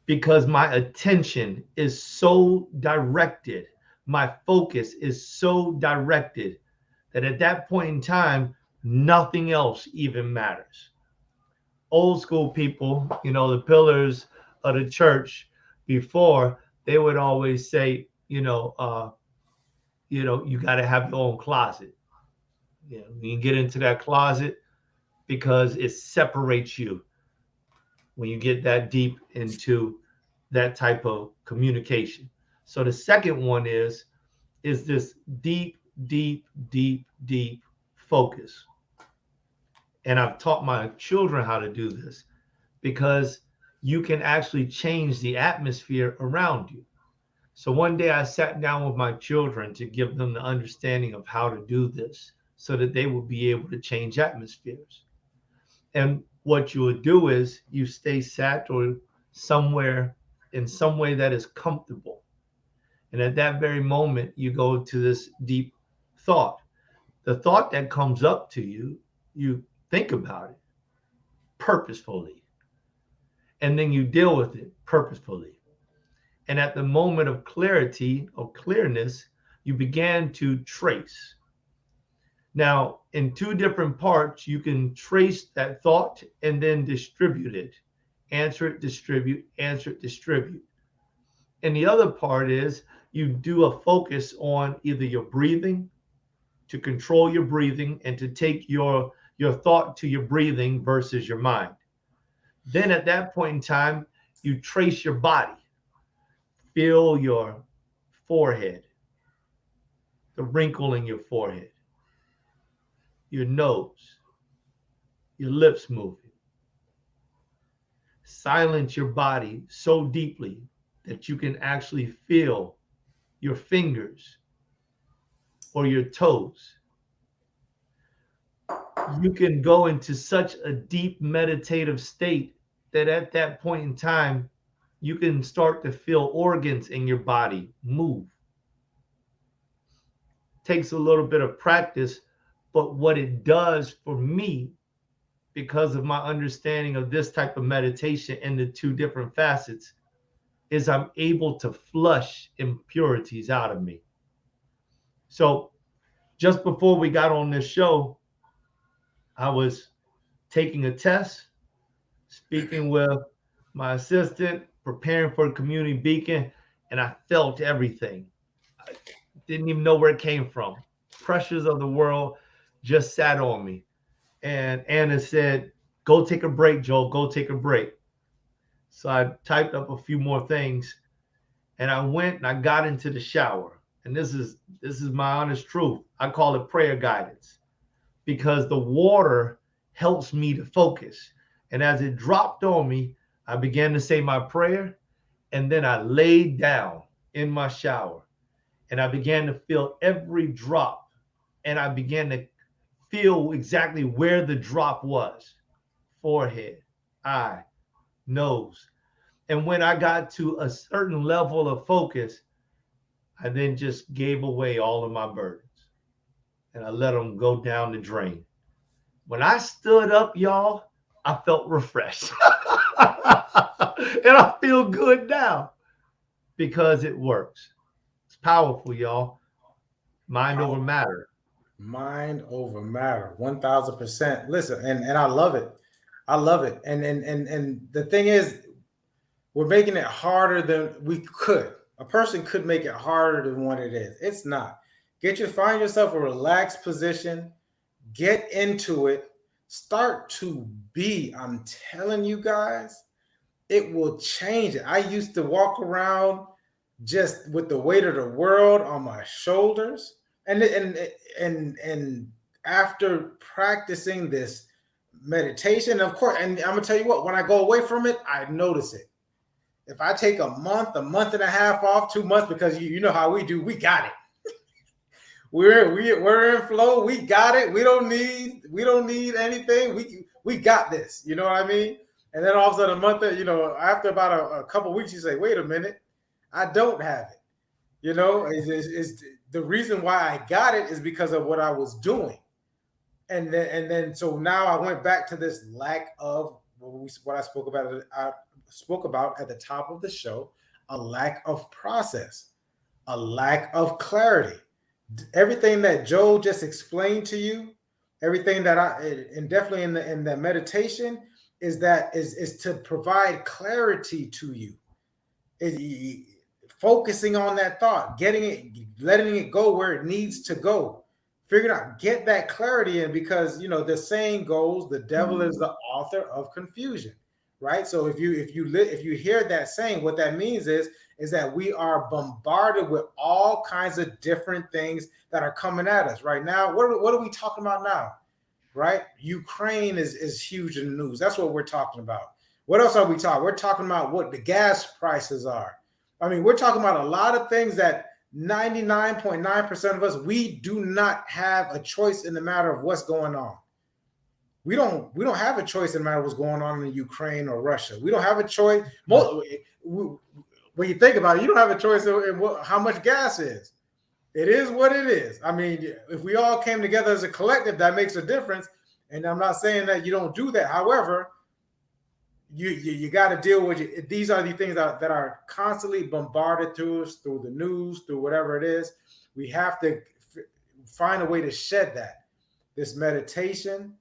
because my attention is so directed, my focus is so directed, that at that point in time, nothing else even matters. Old school people, the pillars of the church before, they would always say, you got to have your own closet. When you get into that closet, because it separates you when you get that deep into that type of communication. So the second one is this deep, deep, deep, deep focus. And I've taught my children how to do this. because you can actually change the atmosphere around you. So one day I sat down with my children to give them the understanding of how to do this so that they will be able to change atmospheres. And what you would do is you stay sat or somewhere in some way that is comfortable. And at that very moment, you go to this deep thought. The thought that comes up to you, you think about it purposefully, and then you deal with it purposefully. And at the moment of clarity or clearness, you began to trace. Now, in two different parts, you can trace that thought and then distribute it. Answer it, distribute, answer it, distribute. And the other part is you do a focus on either your breathing, to control your breathing and to take your thought to your breathing versus your mind. Then at that point in time, you trace your body. Feel your forehead, the wrinkle in your forehead, your nose, your lips moving. Silence your body so deeply that you can actually feel your fingers or your toes. You can go into such a deep meditative state that at that point in time, you can start to feel organs in your body move. Takes a little bit of practice, but what it does for me, because of my understanding of this type of meditation and the two different facets, is I'm able to flush impurities out of me. So just before we got on this show, I was taking a test, speaking with my assistant, preparing for a community beacon, and I felt everything. I didn't even know where it came from. Pressures of the world just sat on me. And Anna said, go take a break, Joel, go take a break. So I typed up a few more things and I went and I got into the shower. And this is my honest truth. I call it prayer guidance because the water helps me to focus. And as it dropped on me, I began to say my prayer and then I laid down in my shower and I began to feel every drop and I began to feel exactly where the drop was: forehead, eye, nose. And when I got to a certain level of focus, I then just gave away all of my burdens and I let them go down the drain. When I stood up, y'all, I felt refreshed. And I feel good now because it works. It's powerful, y'all. Mind over matter. Mind over matter, 1000%. Listen, and I love it. I love it. And the thing is, we're making it harder than we could. A person could make it harder than what it is. It's not. Find yourself a relaxed position, get into it, start to be. I'm telling you guys, it will change it. I used to walk around just with the weight of the world on my shoulders. And after practicing this meditation, of course, and I'm gonna tell you what, when I go away from it, I notice it. If I take a month and a half off, 2 months, because you know how we do, we got it. We're in flow. We got it. We don't need anything. We got this. You know what I mean? And then all of a sudden, a month, after about a couple of weeks, you say, wait a minute, I don't have it. You know, is the reason why I got it is because of what I was doing. And then so now I went back to this lack of what I spoke about at the top of the show, a lack of process, a lack of clarity. Everything that Joe just explained to you, everything that and definitely in the meditation is to provide clarity to you. Focusing on that thought, letting it go where it needs to go. Figure out, get that clarity in, because the saying goes, the devil is the author of confusion, right? So if you hear that saying, what that means is that we are bombarded with all kinds of different things that are coming at us right now. What are we talking about now? Right? Ukraine is huge in the news. That's what we're talking about. What else are we talking? We're talking about what the gas prices are. I mean, we're talking about a lot of things that 99.9% of us, we do not have a choice in the matter of what's going on. We don't have a choice in the matter of what's going on in Ukraine or Russia. We don't have a choice. When you think about it, you don't have a choice in how much gas is. It is what it is. I mean, if we all came together as a collective, that makes a difference. And I'm not saying that you don't do that. However, you got to deal with it. These are the things that are constantly bombarded to us through the news, through whatever it is. We have to find a way to shed that. This meditation,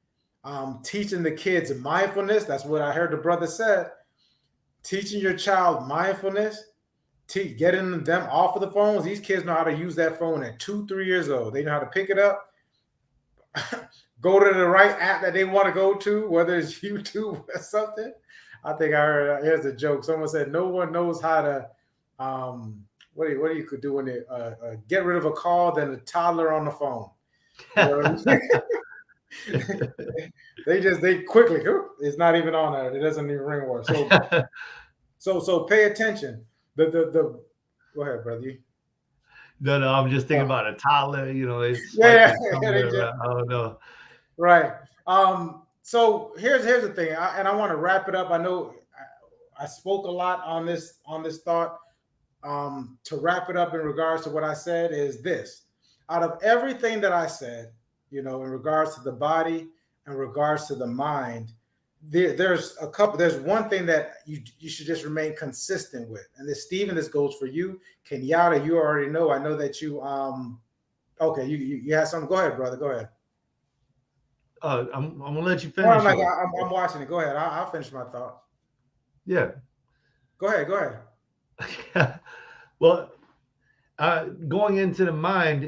teaching the kids mindfulness. That's what I heard the brother said. Teaching your child mindfulness, getting them off of the phones. These kids know how to use that phone at 2-3 years old. They know how to pick it up, go to the right app that they want to go to, whether it's YouTube or something. I think I heard, here's a joke. Someone said, no one knows how to, what do you could do when they get rid of a call than a toddler on the phone. You know what I mean? they quickly, it's not even on there. It doesn't even ring word. So pay attention. Go ahead, brother. No, I'm just thinking about a toddler. You know, it's I don't know. Right. So here's the thing, and I want to wrap it up. I know I spoke a lot on this thought. To wrap it up in regards to what I said is this: out of everything that I said, in regards to the body, in regards to the mind, there's one thing that you should just remain consistent with. And this, Stephen, this goes for you. Kenyatta, you already know. I know that you okay, you had something. Go ahead, brother. Go ahead. I'm gonna let you finish. I'm watching it. Go ahead. I'll finish my thought. Yeah. Go ahead. Well, going into the mind,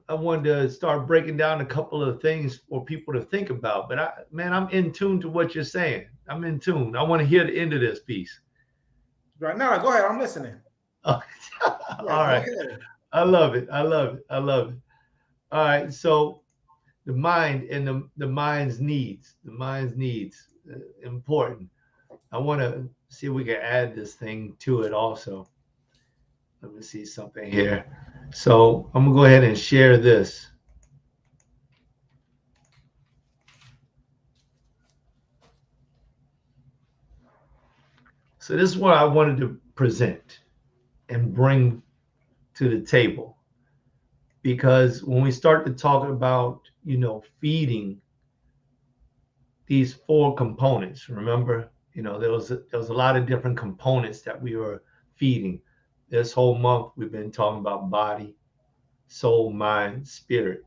I wanted to start breaking down a couple of things for people to think about. But I'm in tune to what you're saying. I'm in tune. I want to hear the end of this piece. Right now, go ahead. I'm listening. All right. I love it. All right. So the mind and the mind's needs. The mind's needs, important. I want to see if we can add this thing to it also. Let me see something here. So I'm gonna go ahead and share this. So this is what I wanted to present and bring to the table. Because when we start to talk about, feeding these 4 components, remember, there was a lot of different components that we were feeding. This whole month, we've been talking about body, soul, mind, spirit.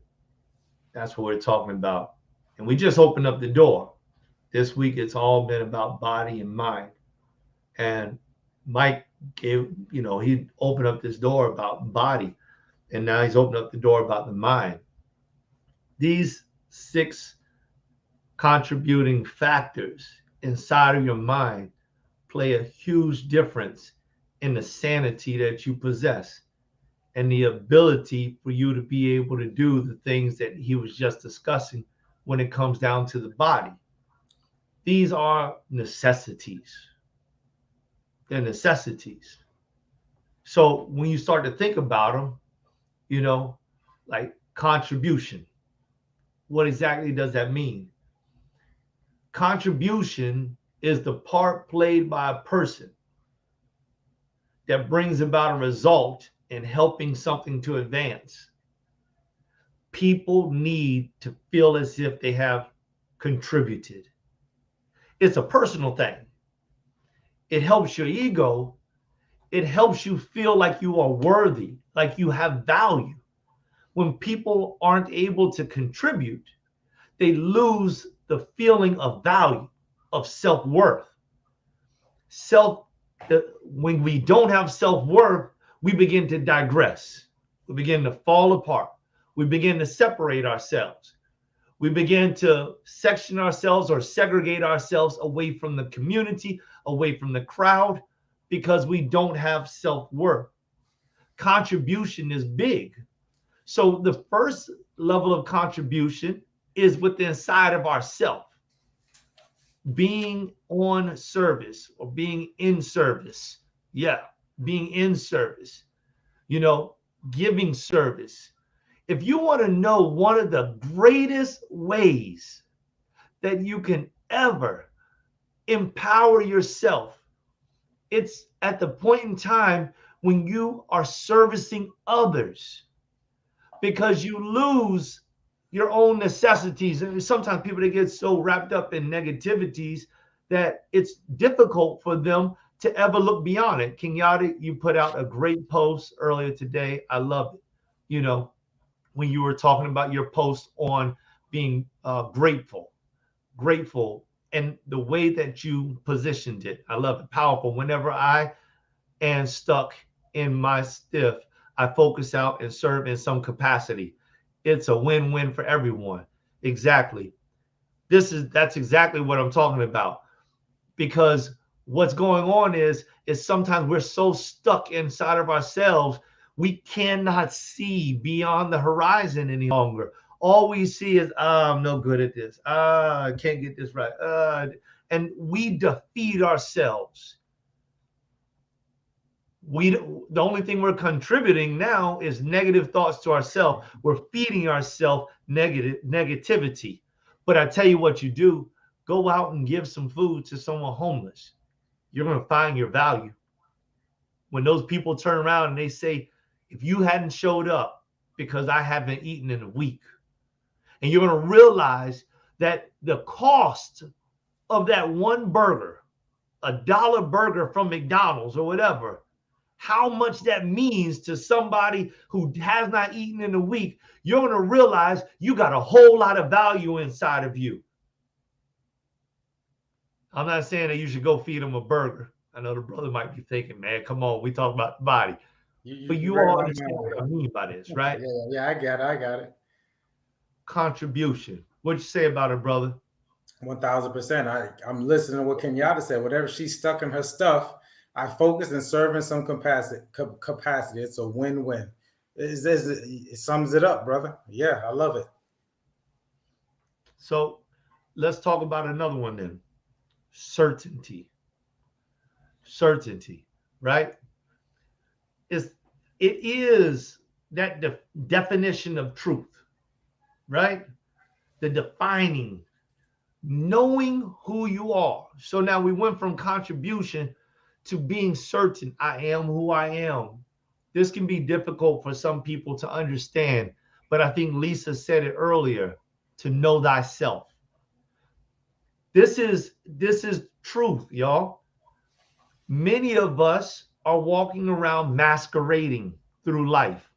That's what we're talking about. And we just opened up the door. This week, it's all been about body and mind. And Mike he opened up this door about body. And now he's opened up the door about the mind. These 6 contributing factors inside of your mind play a huge difference in the sanity that you possess and the ability for you to be able to do the things that he was just discussing when it comes down to the body. These are necessities. They're necessities. So when you start to think about them, like contribution, what exactly does that mean? Contribution is the part played by a person that brings about a result in helping something to advance. People need to feel as if they have contributed. It's a personal thing. It helps your ego. It helps you feel like you are worthy, like you have value. When people aren't able to contribute, they lose the feeling of value, of self-worth. When we don't have self-worth, we begin to digress. We begin to fall apart. We begin to separate ourselves. We begin to section ourselves or segregate ourselves away from the community, away from the crowd, because we don't have self-worth. Contribution is big. So the first level of contribution is within inside of ourself. being on service or being in service. Yeah, being in service, giving service. If you want to know one of the greatest ways that you can ever empower yourself, it's at the point in time when you are servicing others, because you lose your own necessities. And sometimes people, they get so wrapped up in negativities that it's difficult for them to ever look beyond it. Kenyatta, you put out a great post earlier today. I love it. When you were talking about your post on being grateful, and the way that you positioned it. I love it. Powerful. Whenever I am stuck in my stiff, I focus out and serve in some capacity. It's a win-win for everyone. Exactly. That's exactly what I'm talking about. Because what's going on is sometimes we're so stuck inside of ourselves, we cannot see beyond the horizon any longer. All we see is, I'm no good at this. I can't get this right. And we defeat ourselves. The only thing we're contributing now is negative thoughts to ourselves. We're feeding ourselves negativity. But I tell you what you do, go out and give some food to someone homeless. You're going to find your value. When those people turn around and they say, if you hadn't showed up because I haven't eaten in a week, and you're going to realize that the cost of that one burger, $1 burger from McDonald's or whatever, how much that means to somebody who has not eaten in a week, you're going to realize you got a whole lot of value inside of you. I'm not saying that you should go feed them a burger. I know the brother might be thinking, man, come on, we talk about the body. But you all understand what I mean by this, right? Yeah, I got it. Contribution. What'd you say about it, brother? 1000%. I'm listening to what Kenyatta said. Whatever she's stuck in her stuff, I focus and serve in some capacity. It's a win-win. It sums it up, brother. Yeah, I love it. So let's talk about another one then. Certainty, right? It is that definition of truth, right? The defining, knowing who you are. So now we went from contribution to being certain. I am who I am. This can be difficult for some people to understand, but I think Lisa said it earlier, to know thyself. This is truth, y'all. Many of us are walking around masquerading through life.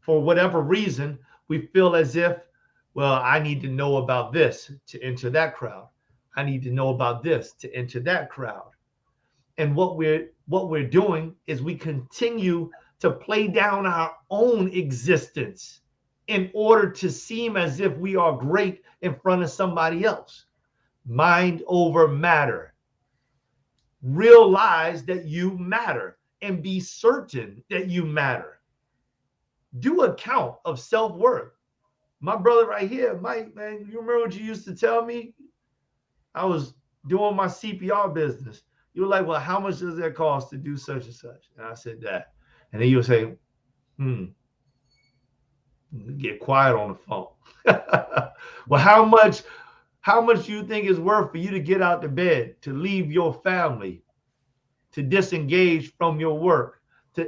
For whatever reason, we feel as if, well, I need to know about this to enter that crowd. I need to know about this to enter that crowd. And what we're doing is we continue to play down our own existence in order to seem as if we are great in front of somebody else. Mind over matter. Realize that you matter and be certain that you matter. Do a count of self-worth. My brother right here, Mike, man, you remember what you used to tell me? I was doing my CPR business. You were like, well, how much does that cost to do such and such? And I said that. And then you would say, get quiet on the phone. Well, how much do you think it's worth for you to get out of bed, to leave your family, to disengage from your work?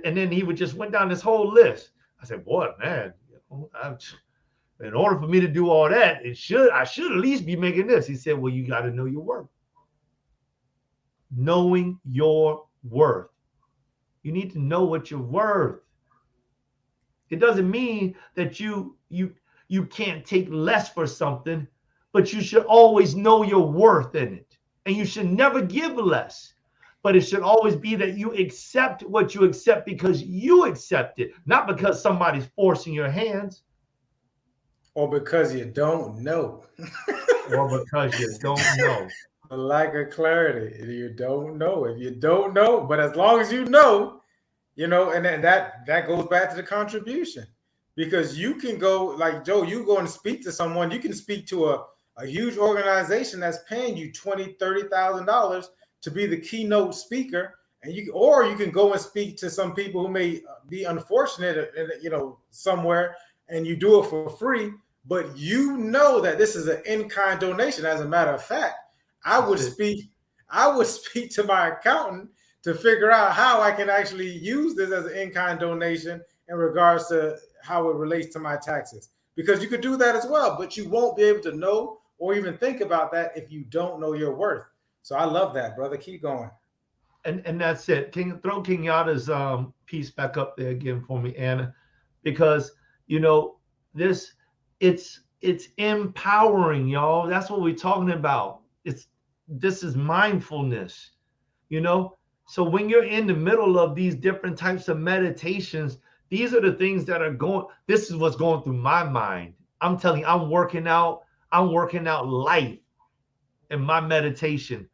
And then he would just went down this whole list. I said, boy, man, in order for me to do all that, I should at least be making this. He said, well, you got to know your worth. Knowing your worth. You need to know what you're worth. It doesn't mean that you can't take less for something, but you should always know your worth in it. And you should never give less. But it should always be that you accept what you accept because you accept it, not because somebody's forcing your hands. Or because you don't know. Or because you don't know. A lack of clarity. You don't know. If you don't know, but as long as you know, and then that goes back to the contribution. Because you can go, like Joe, you go and speak to someone, you can speak to a huge organization that's paying you $20,000, $30,000 to be the keynote speaker, and you can go and speak to some people who may be unfortunate, somewhere, and you do it for free. But you know that this is an in-kind donation. As a matter of fact, I would speak to my accountant to figure out how I can actually use this as an in-kind donation in regards to how it relates to my taxes. Because you could do that as well, but you won't be able to know or even think about that if you don't know your worth. So I love that, brother. Keep going. And that's it. Throw King Yada's piece back up there again for me, Anna, because it's empowering, y'all. That's what we're talking about. This is mindfulness, So when you're in the middle of these different types of meditations, these are the things that are this is what's going through my mind. I'm telling you, I'm working out life in my meditation,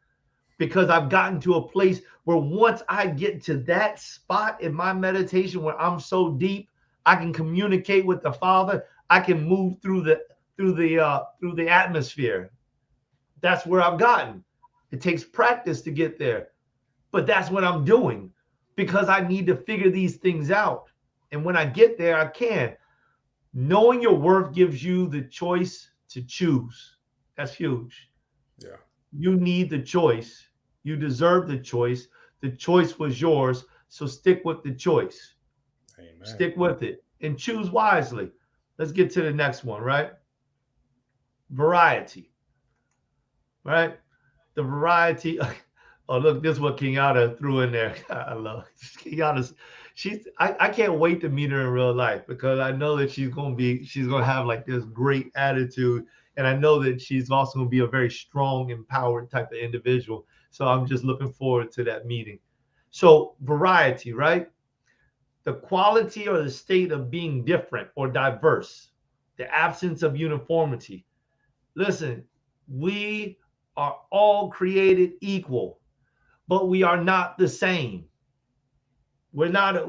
because I've gotten to a place where once I get to that spot in my meditation where I'm so deep, I can communicate with the Father. I can move through the atmosphere. That's where I've gotten. It takes practice to get there, but that's what I'm doing, because I need to figure these things out. And when I get there, I can. Knowing your worth gives you the choice to choose. That's huge. Yeah. You need the choice. You deserve the choice. The choice was yours. So stick with the choice. Amen. Stick with it and choose wisely. Let's get to the next one, right? Variety. Right? The variety. Oh, look, this is what Kenyatta threw in there. I love Kenyatta's. I can't wait to meet her in real life, because I know that she's gonna have like this great attitude. And I know that she's also going to be a very strong, empowered type of individual. So I'm just looking forward to that meeting. So variety, right? The quality or the state of being different or diverse, the absence of uniformity. Listen, we are all created equal, but we are not the same. We're not a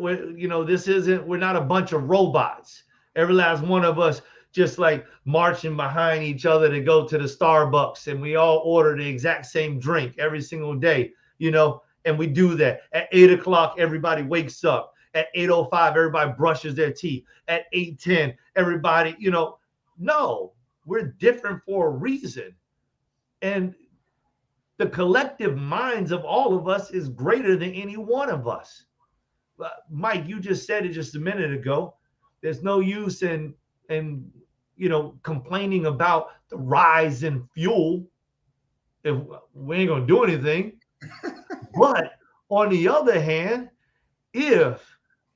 bunch of robots. Every last one of us just like marching behind each other to go to the Starbucks, and we all order the exact same drink every single day, and we do that. At 8:00, everybody wakes up. At 8:05, everybody brushes their teeth. At 8:10, everybody, no, we're different for a reason. And the collective minds of all of us is greater than any one of us. Mike, you just said it just a minute ago. There's no use in complaining about the rise in fuel if we ain't gonna do anything. But on the other hand, if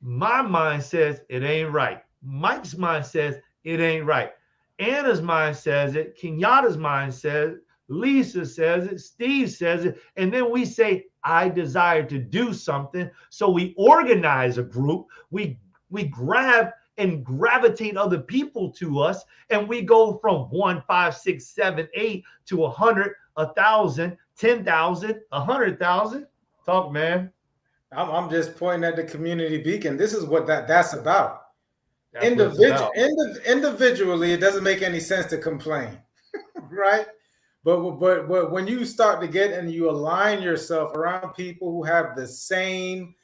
my mind says it ain't right, Mike's mind says it ain't right, Anna's mind says it, Kenyatta's mind says, Lisa says it, Steve says it, and then we say, I desire to do something. So we organize a group, we grab and gravitate other people to us, and we go from 1, 5, 6, 7, 8 to 100, 1,000, 10,000, 100,000. Talk, man. I'm just pointing at the community beacon. This is what that's about. That's about. Individually, it doesn't make any sense to complain, right? But when you start to get and you align yourself around people who have the same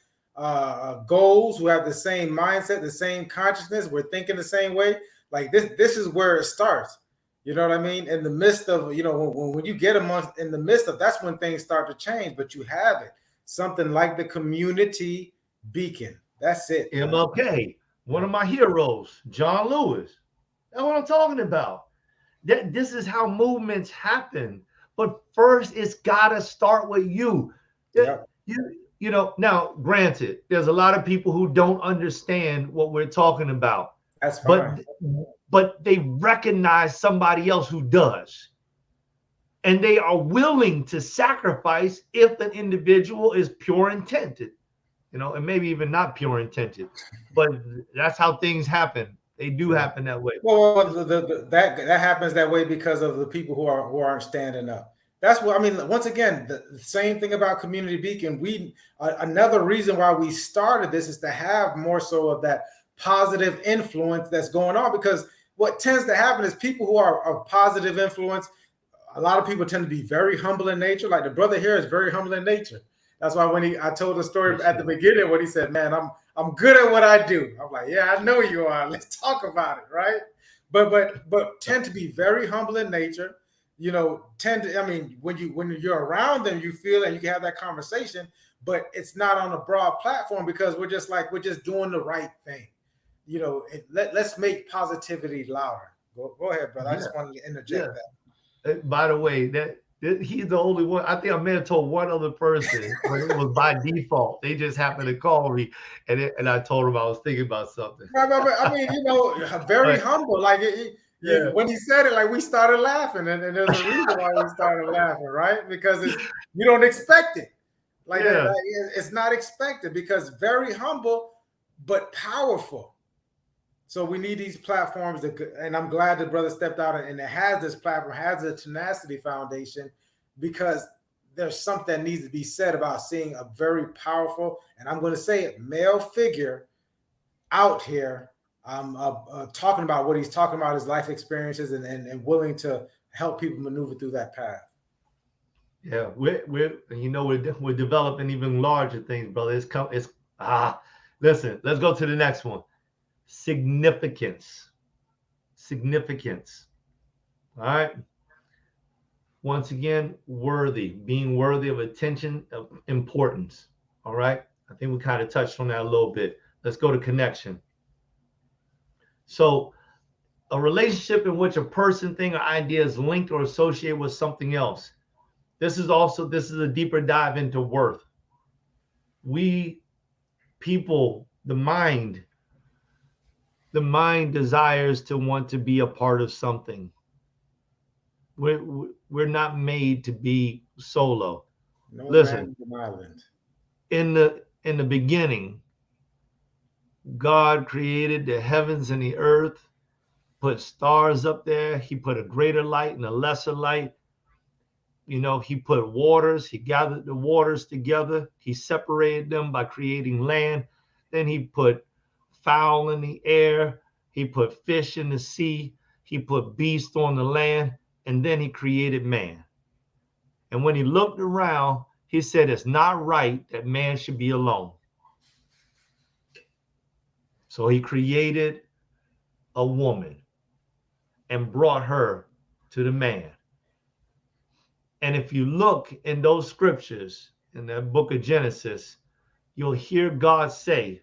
goals, who have the same mindset, the same consciousness, we're thinking the same way. Like this is where it starts. You know what I mean? In the midst of, when you get amongst, in the midst of, that's when things start to change. But you have it. Something like the community beacon. That's it. MLK, one of my heroes, John Lewis. That's what I'm talking about. This is how movements happen. But first, it's got to start with you. Yep. Now, granted, there's a lot of people who don't understand what we're talking about. That's fine. But they recognize somebody else who does. And they are willing to sacrifice if an individual is pure intended, and maybe even not pure intended. But that's how things happen. They do happen that way. Well, that happens that way because of the people who aren't standing up. That's what I mean. Once again, the same thing about Community Beacon. Another reason why we started this is to have more so of that positive influence that's going on, because what tends to happen is people who are of positive influence, a lot of people tend to be very humble in nature. Like the brother here is very humble in nature. That's why when I told the story at the beginning when he said, "Man, I'm good at what I do." I'm like, "Yeah, I know you are. Let's talk about it, right?" But tend to be very humble in nature. You know, when you're around them, you feel and you can have that conversation, but it's not on a broad platform because we're just doing the right thing. You know, let's make positivity louder. Go ahead, brother. I just wanted to interject that. By the way, that he's the only one. I think I may have told one other person, but it was by default. They just happened to call me, and I told them I was thinking about something. I mean, you know, very humble. Like when he said it, like we started laughing, and there's a reason why we started laughing, right? Because you don't expect it. Like it's not expected because very humble but powerful. So we need these platforms, and I'm glad the brother stepped out and it has this platform, has a tenacity foundation, because there's something that needs to be said about seeing a very powerful, and I'm going to say it, male figure out here talking about what he's talking about, his life experiences, and willing to help people maneuver through that path. Yeah, we're developing even larger things, brother. Listen, let's go to the next one. Significance. All right. Once again, being worthy of attention, of importance. All right. I think we kind of touched on that a little bit. Let's go to connection. So a relationship in which a person, thing, or idea is linked or associated with something else. This is a deeper dive into worth. We people, the mind desires to want to be a part of something. We're not made to be solo. No. Listen, island. In the beginning, God created the heavens and the earth, put stars up there. He put a greater light and a lesser light. You know, he put waters. He gathered the waters together. He separated them by creating land. Then he put fowl in the air. He put fish in the sea. He put beasts on the land. And then he created man. And when he looked around, he said, it's not right that man should be alone. So he created a woman and brought her to the man. And if you look in those scriptures, in the book of Genesis, you'll hear God say,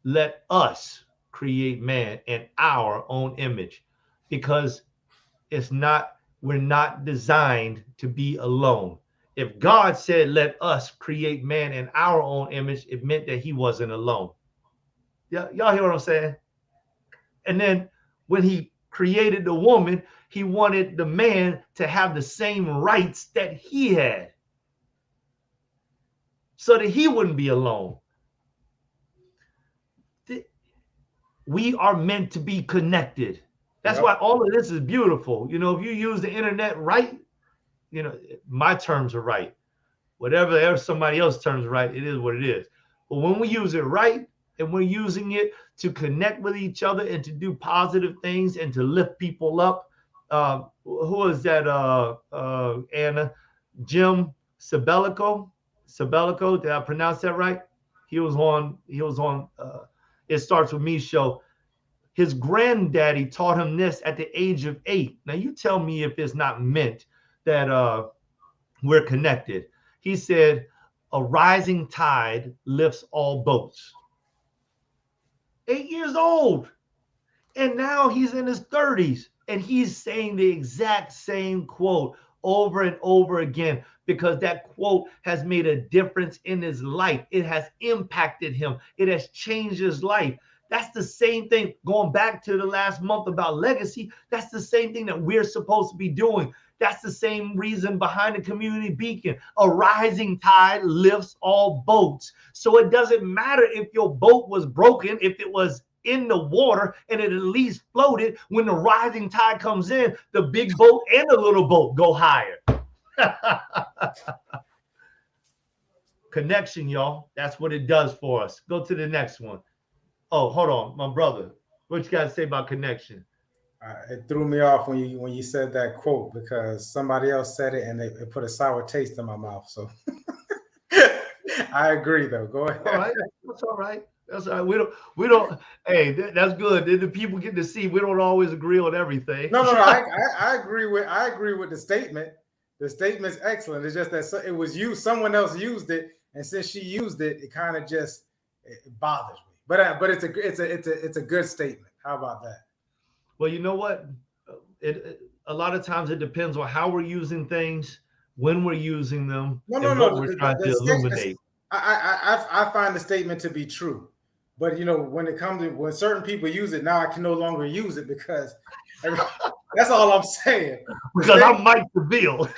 let us create man in our own image, because we're not designed to be alone. If God said, let us create man in our own image, it meant that he wasn't alone. Yeah, y'all hear what I'm saying? And then when he created the woman, he wanted the man to have the same rights that he had, so that he wouldn't be alone. We are meant to be connected. That's why all of this is beautiful. You know, if you use the internet right, you know, my terms are right. Whatever somebody else's terms are right, it is what it is. But when we use it right, and we're using it to connect with each other and to do positive things and to lift people up. Who is that, Anna? Jim Sabellico? Did I pronounce that right? He was on It Starts With Me show. His granddaddy taught him this at the age of 8. Now you tell me if it's not meant that we're connected. He said, a rising tide lifts all boats. 8 years old. And now he's in his 30s and he's saying the exact same quote over and over again, because that quote has made a difference in his life. It has impacted him. It has changed his life. That's the same thing, going back to the last month about legacy. That's the same thing that we're supposed to be doing. That's the same reason behind the community beacon. A rising tide lifts all boats. So it doesn't matter if your boat was broken, if it was in the water and it at least floated. When the rising tide comes in, the big boat and the little boat go higher. Connection, y'all. That's what it does for us. Go to the next one. Oh, hold on, my brother. What you got to say about connection? It threw me off when you said that quote because somebody else said it and it put a sour taste in my mouth. So I agree, though. Go ahead. All right, that's all right. That's all right. We don't. Hey, that's good. Then the people get to see we don't always agree on everything. No. I agree with the statement. The statement's excellent. It's just that it was used. Someone else used it, and since she used it, it kind of just it bothers me. But it's a good statement. How about that? Well, you know what? A lot of times it depends on how we're using things, when we're using them, and what we're trying to illuminate. I find the statement to be true, but when it comes to when certain people use it, now I can no longer use it because that's all I'm saying. Because I'm Mike Seville.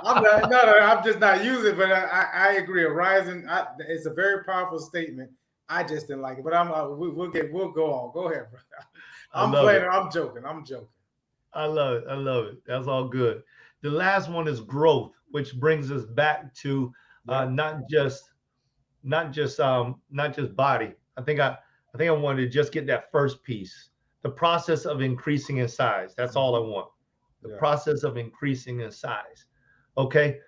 I'm just not using it, but I agree. It's a very powerful statement. I just didn't like it, but we'll go on. Go ahead, bro. I'm playing. I'm joking. I love it. That's all good. The last one is growth, which brings us back to not just body. I think I wanted to just get that first piece, the process of increasing in size. That's all I want. The process of increasing in size. Okay.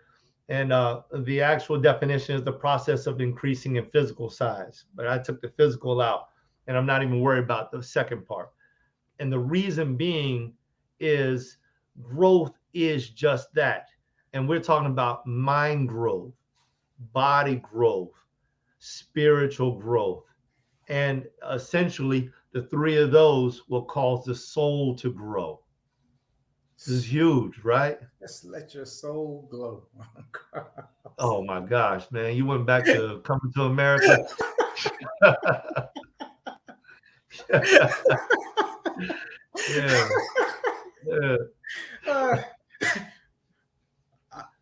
And the actual definition is the process of increasing in physical size. But I took the physical out, and I'm not even worried about the second part. And the reason being is growth is just that. And we're talking about mind growth, body growth, spiritual growth. And essentially, the three of those will cause the soul to grow. This is huge, right? Just let your soul glow. Oh my gosh, man. You went back to Coming to America. Yeah.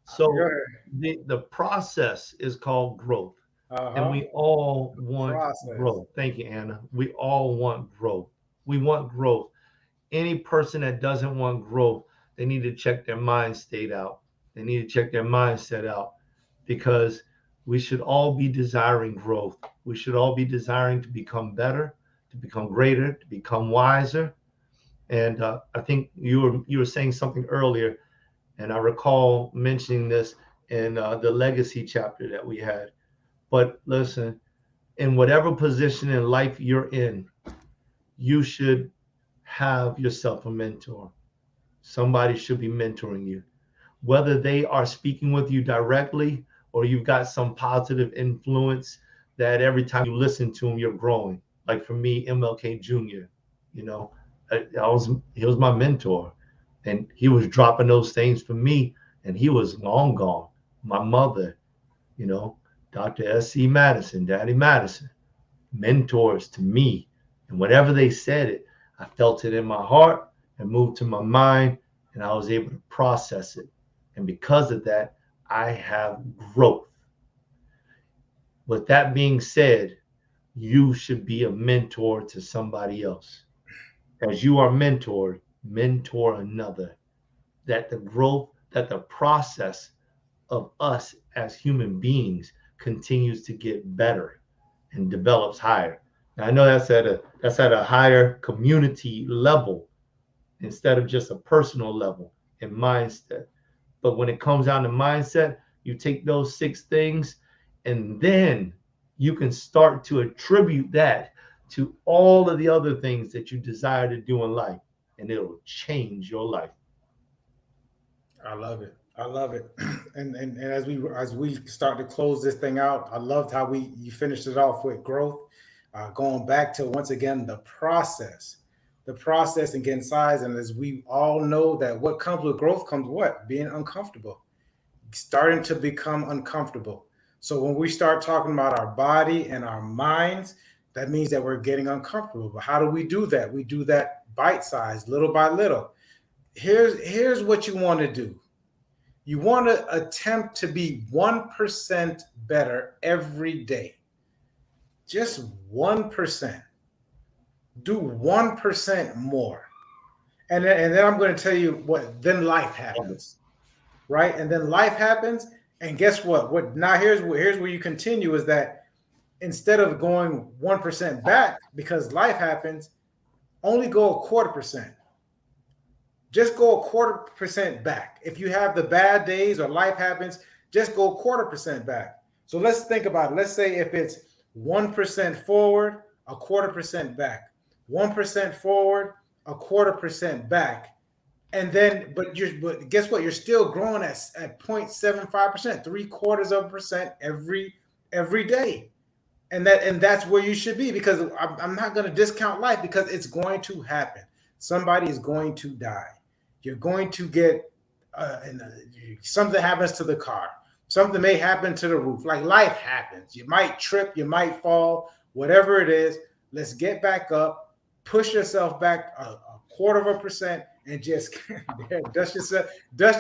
So the process is called growth. And we all want growth. Thank you, Anna. We all want growth. We want growth. Any person that doesn't want growth, they need to check their mind state out. They need to check their mindset out, because we should all be desiring growth. We should all be desiring to become better, to become greater, to become wiser. And I think you were saying something earlier, and I recall mentioning this in the legacy chapter that we had. But listen, in whatever position in life you're in, you should have yourself a mentor. Somebody should be mentoring you, whether they are speaking with you directly or you've got some positive influence that every time you listen to them, you're growing. Like for me, MLK Jr., he was my mentor, and he was dropping those things for me, and he was long gone. My mother, Dr. S.C. Madison, Daddy Madison, mentors to me. And whatever they said it, I felt it in my heart and moved to my mind, and I was able to process it. And because of that, I have growth. With that being said, you should be a mentor to somebody else. As you are mentored, mentor another. That the growth, that the process of us as human beings continues to get better and develops higher. Now, I know that's at a higher community level instead of just a personal level and mindset. But when it comes down to mindset, you take those 6 things, and then you can start to attribute that to all of the other things that you desire to do in life, and it'll change your life. I love it. And as we start to close this thing out, I loved how you finished it off with growth, going back to once again the process and getting size. And as we all know, that what comes with growth comes what? Being uncomfortable, starting to become uncomfortable. So when we start talking about our body and our minds, that means that we're getting uncomfortable. But how do we do that? We do that bite-sized, little by little. Here's what you want to do. You want to attempt to be 1% better every day. Just 1%. Do 1% more. And then I'm going to tell you what, then life happens. Right? And then life happens. And guess what? Now here's where you continue, is that instead of going 1% back because life happens, only go 0.25%. just go 0.25% back. If you have the bad days or life happens, just go 0.25% back. So let's think about it. Let's say if it's 1% forward, 0.25% back, 1% forward, 0.25% back. And then, but guess what? You're still growing at 0.75%, 0.75% every day. And that's where you should be, because I'm not going to discount life, because it's going to happen. Somebody is going to die. You're going to get something happens to the car. Something may happen to the roof. Like, life happens. You might trip, you might fall, whatever it is. Let's get back up, push yourself back a 0.25%, and just dust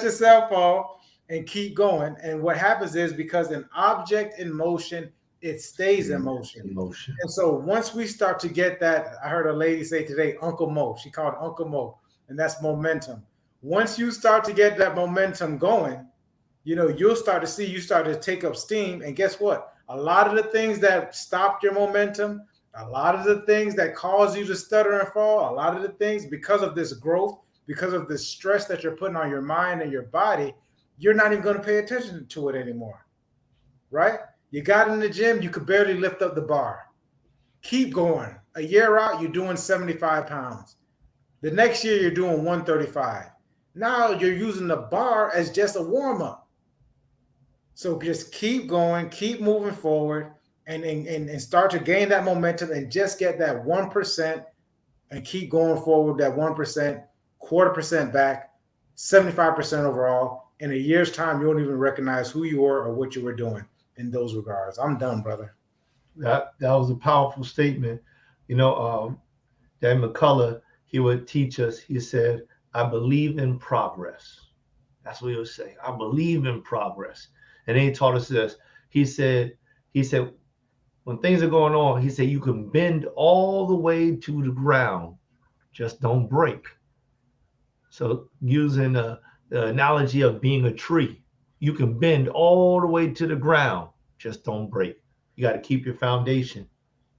yourself off and keep going. And what happens is, because an object in motion, it stays in motion. And so once we start to get that, I heard a lady say today, Uncle Mo, she called it Uncle Mo, and that's momentum. Once you start to get that momentum going, you'll start to see, you start to take up steam. And guess what? A lot of the things that stopped your momentum, a lot of the things that cause you to stutter and fall, a lot of the things, because of this growth, because of the stress that you're putting on your mind and your body, you're not even going to pay attention to it anymore, right? You got in the gym, you could barely lift up the bar. Keep going. A year out, you're doing 75 pounds. The next year, you're doing 135. Now you're using the bar as just a warm-up. So just keep going, keep moving forward, and start to gain that momentum, and just get that 1% and keep going forward, that 1%, 0.25% back, 75% overall. In a year's time, you won't even recognize who you were or what you were doing in those regards. I'm done, brother. That was a powerful statement. Dan McCullough, he would teach us, he said, I believe in progress. That's what he would say. I believe in progress. And then he taught us this. He said, when things are going on, he said, you can bend all the way to the ground, just don't break. So using the analogy of being a tree, you can bend all the way to the ground, just don't break. You got to keep your foundation.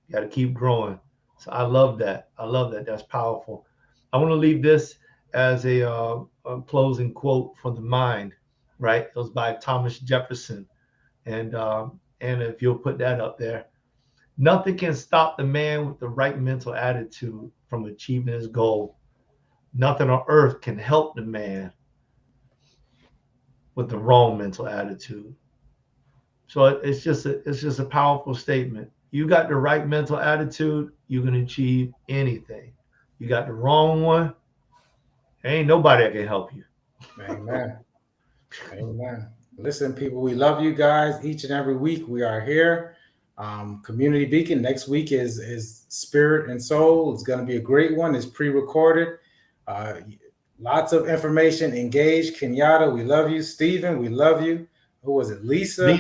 You got to keep growing. So I love that. That's powerful. I want to leave this as a closing quote from the mind, right? It was by Thomas Jefferson. And if you'll put that up there, nothing can stop the man with the right mental attitude from achieving his goal. Nothing on earth can help the man with the wrong mental attitude. So it's just a powerful statement. You got the right mental attitude, you can achieve anything. You got the wrong one, there ain't nobody that can help you. Amen. Amen. Listen, people, we love you guys. Each and every week we are here. Community Beacon. Next week is Spirit and Soul. It's going to be a great one. It's pre-recorded. Lots of information. Engage. Kenyatta, we love you. Stephen, we love you. Who was it? Lisa.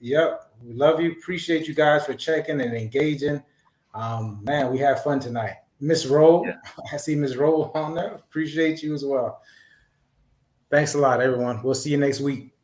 Yep. We love you. Appreciate you guys for checking and engaging. Man, we had fun tonight. Miss Rowe. Yeah. I see Miss Rowe on there. Appreciate you as well. Thanks a lot, everyone. We'll see you next week.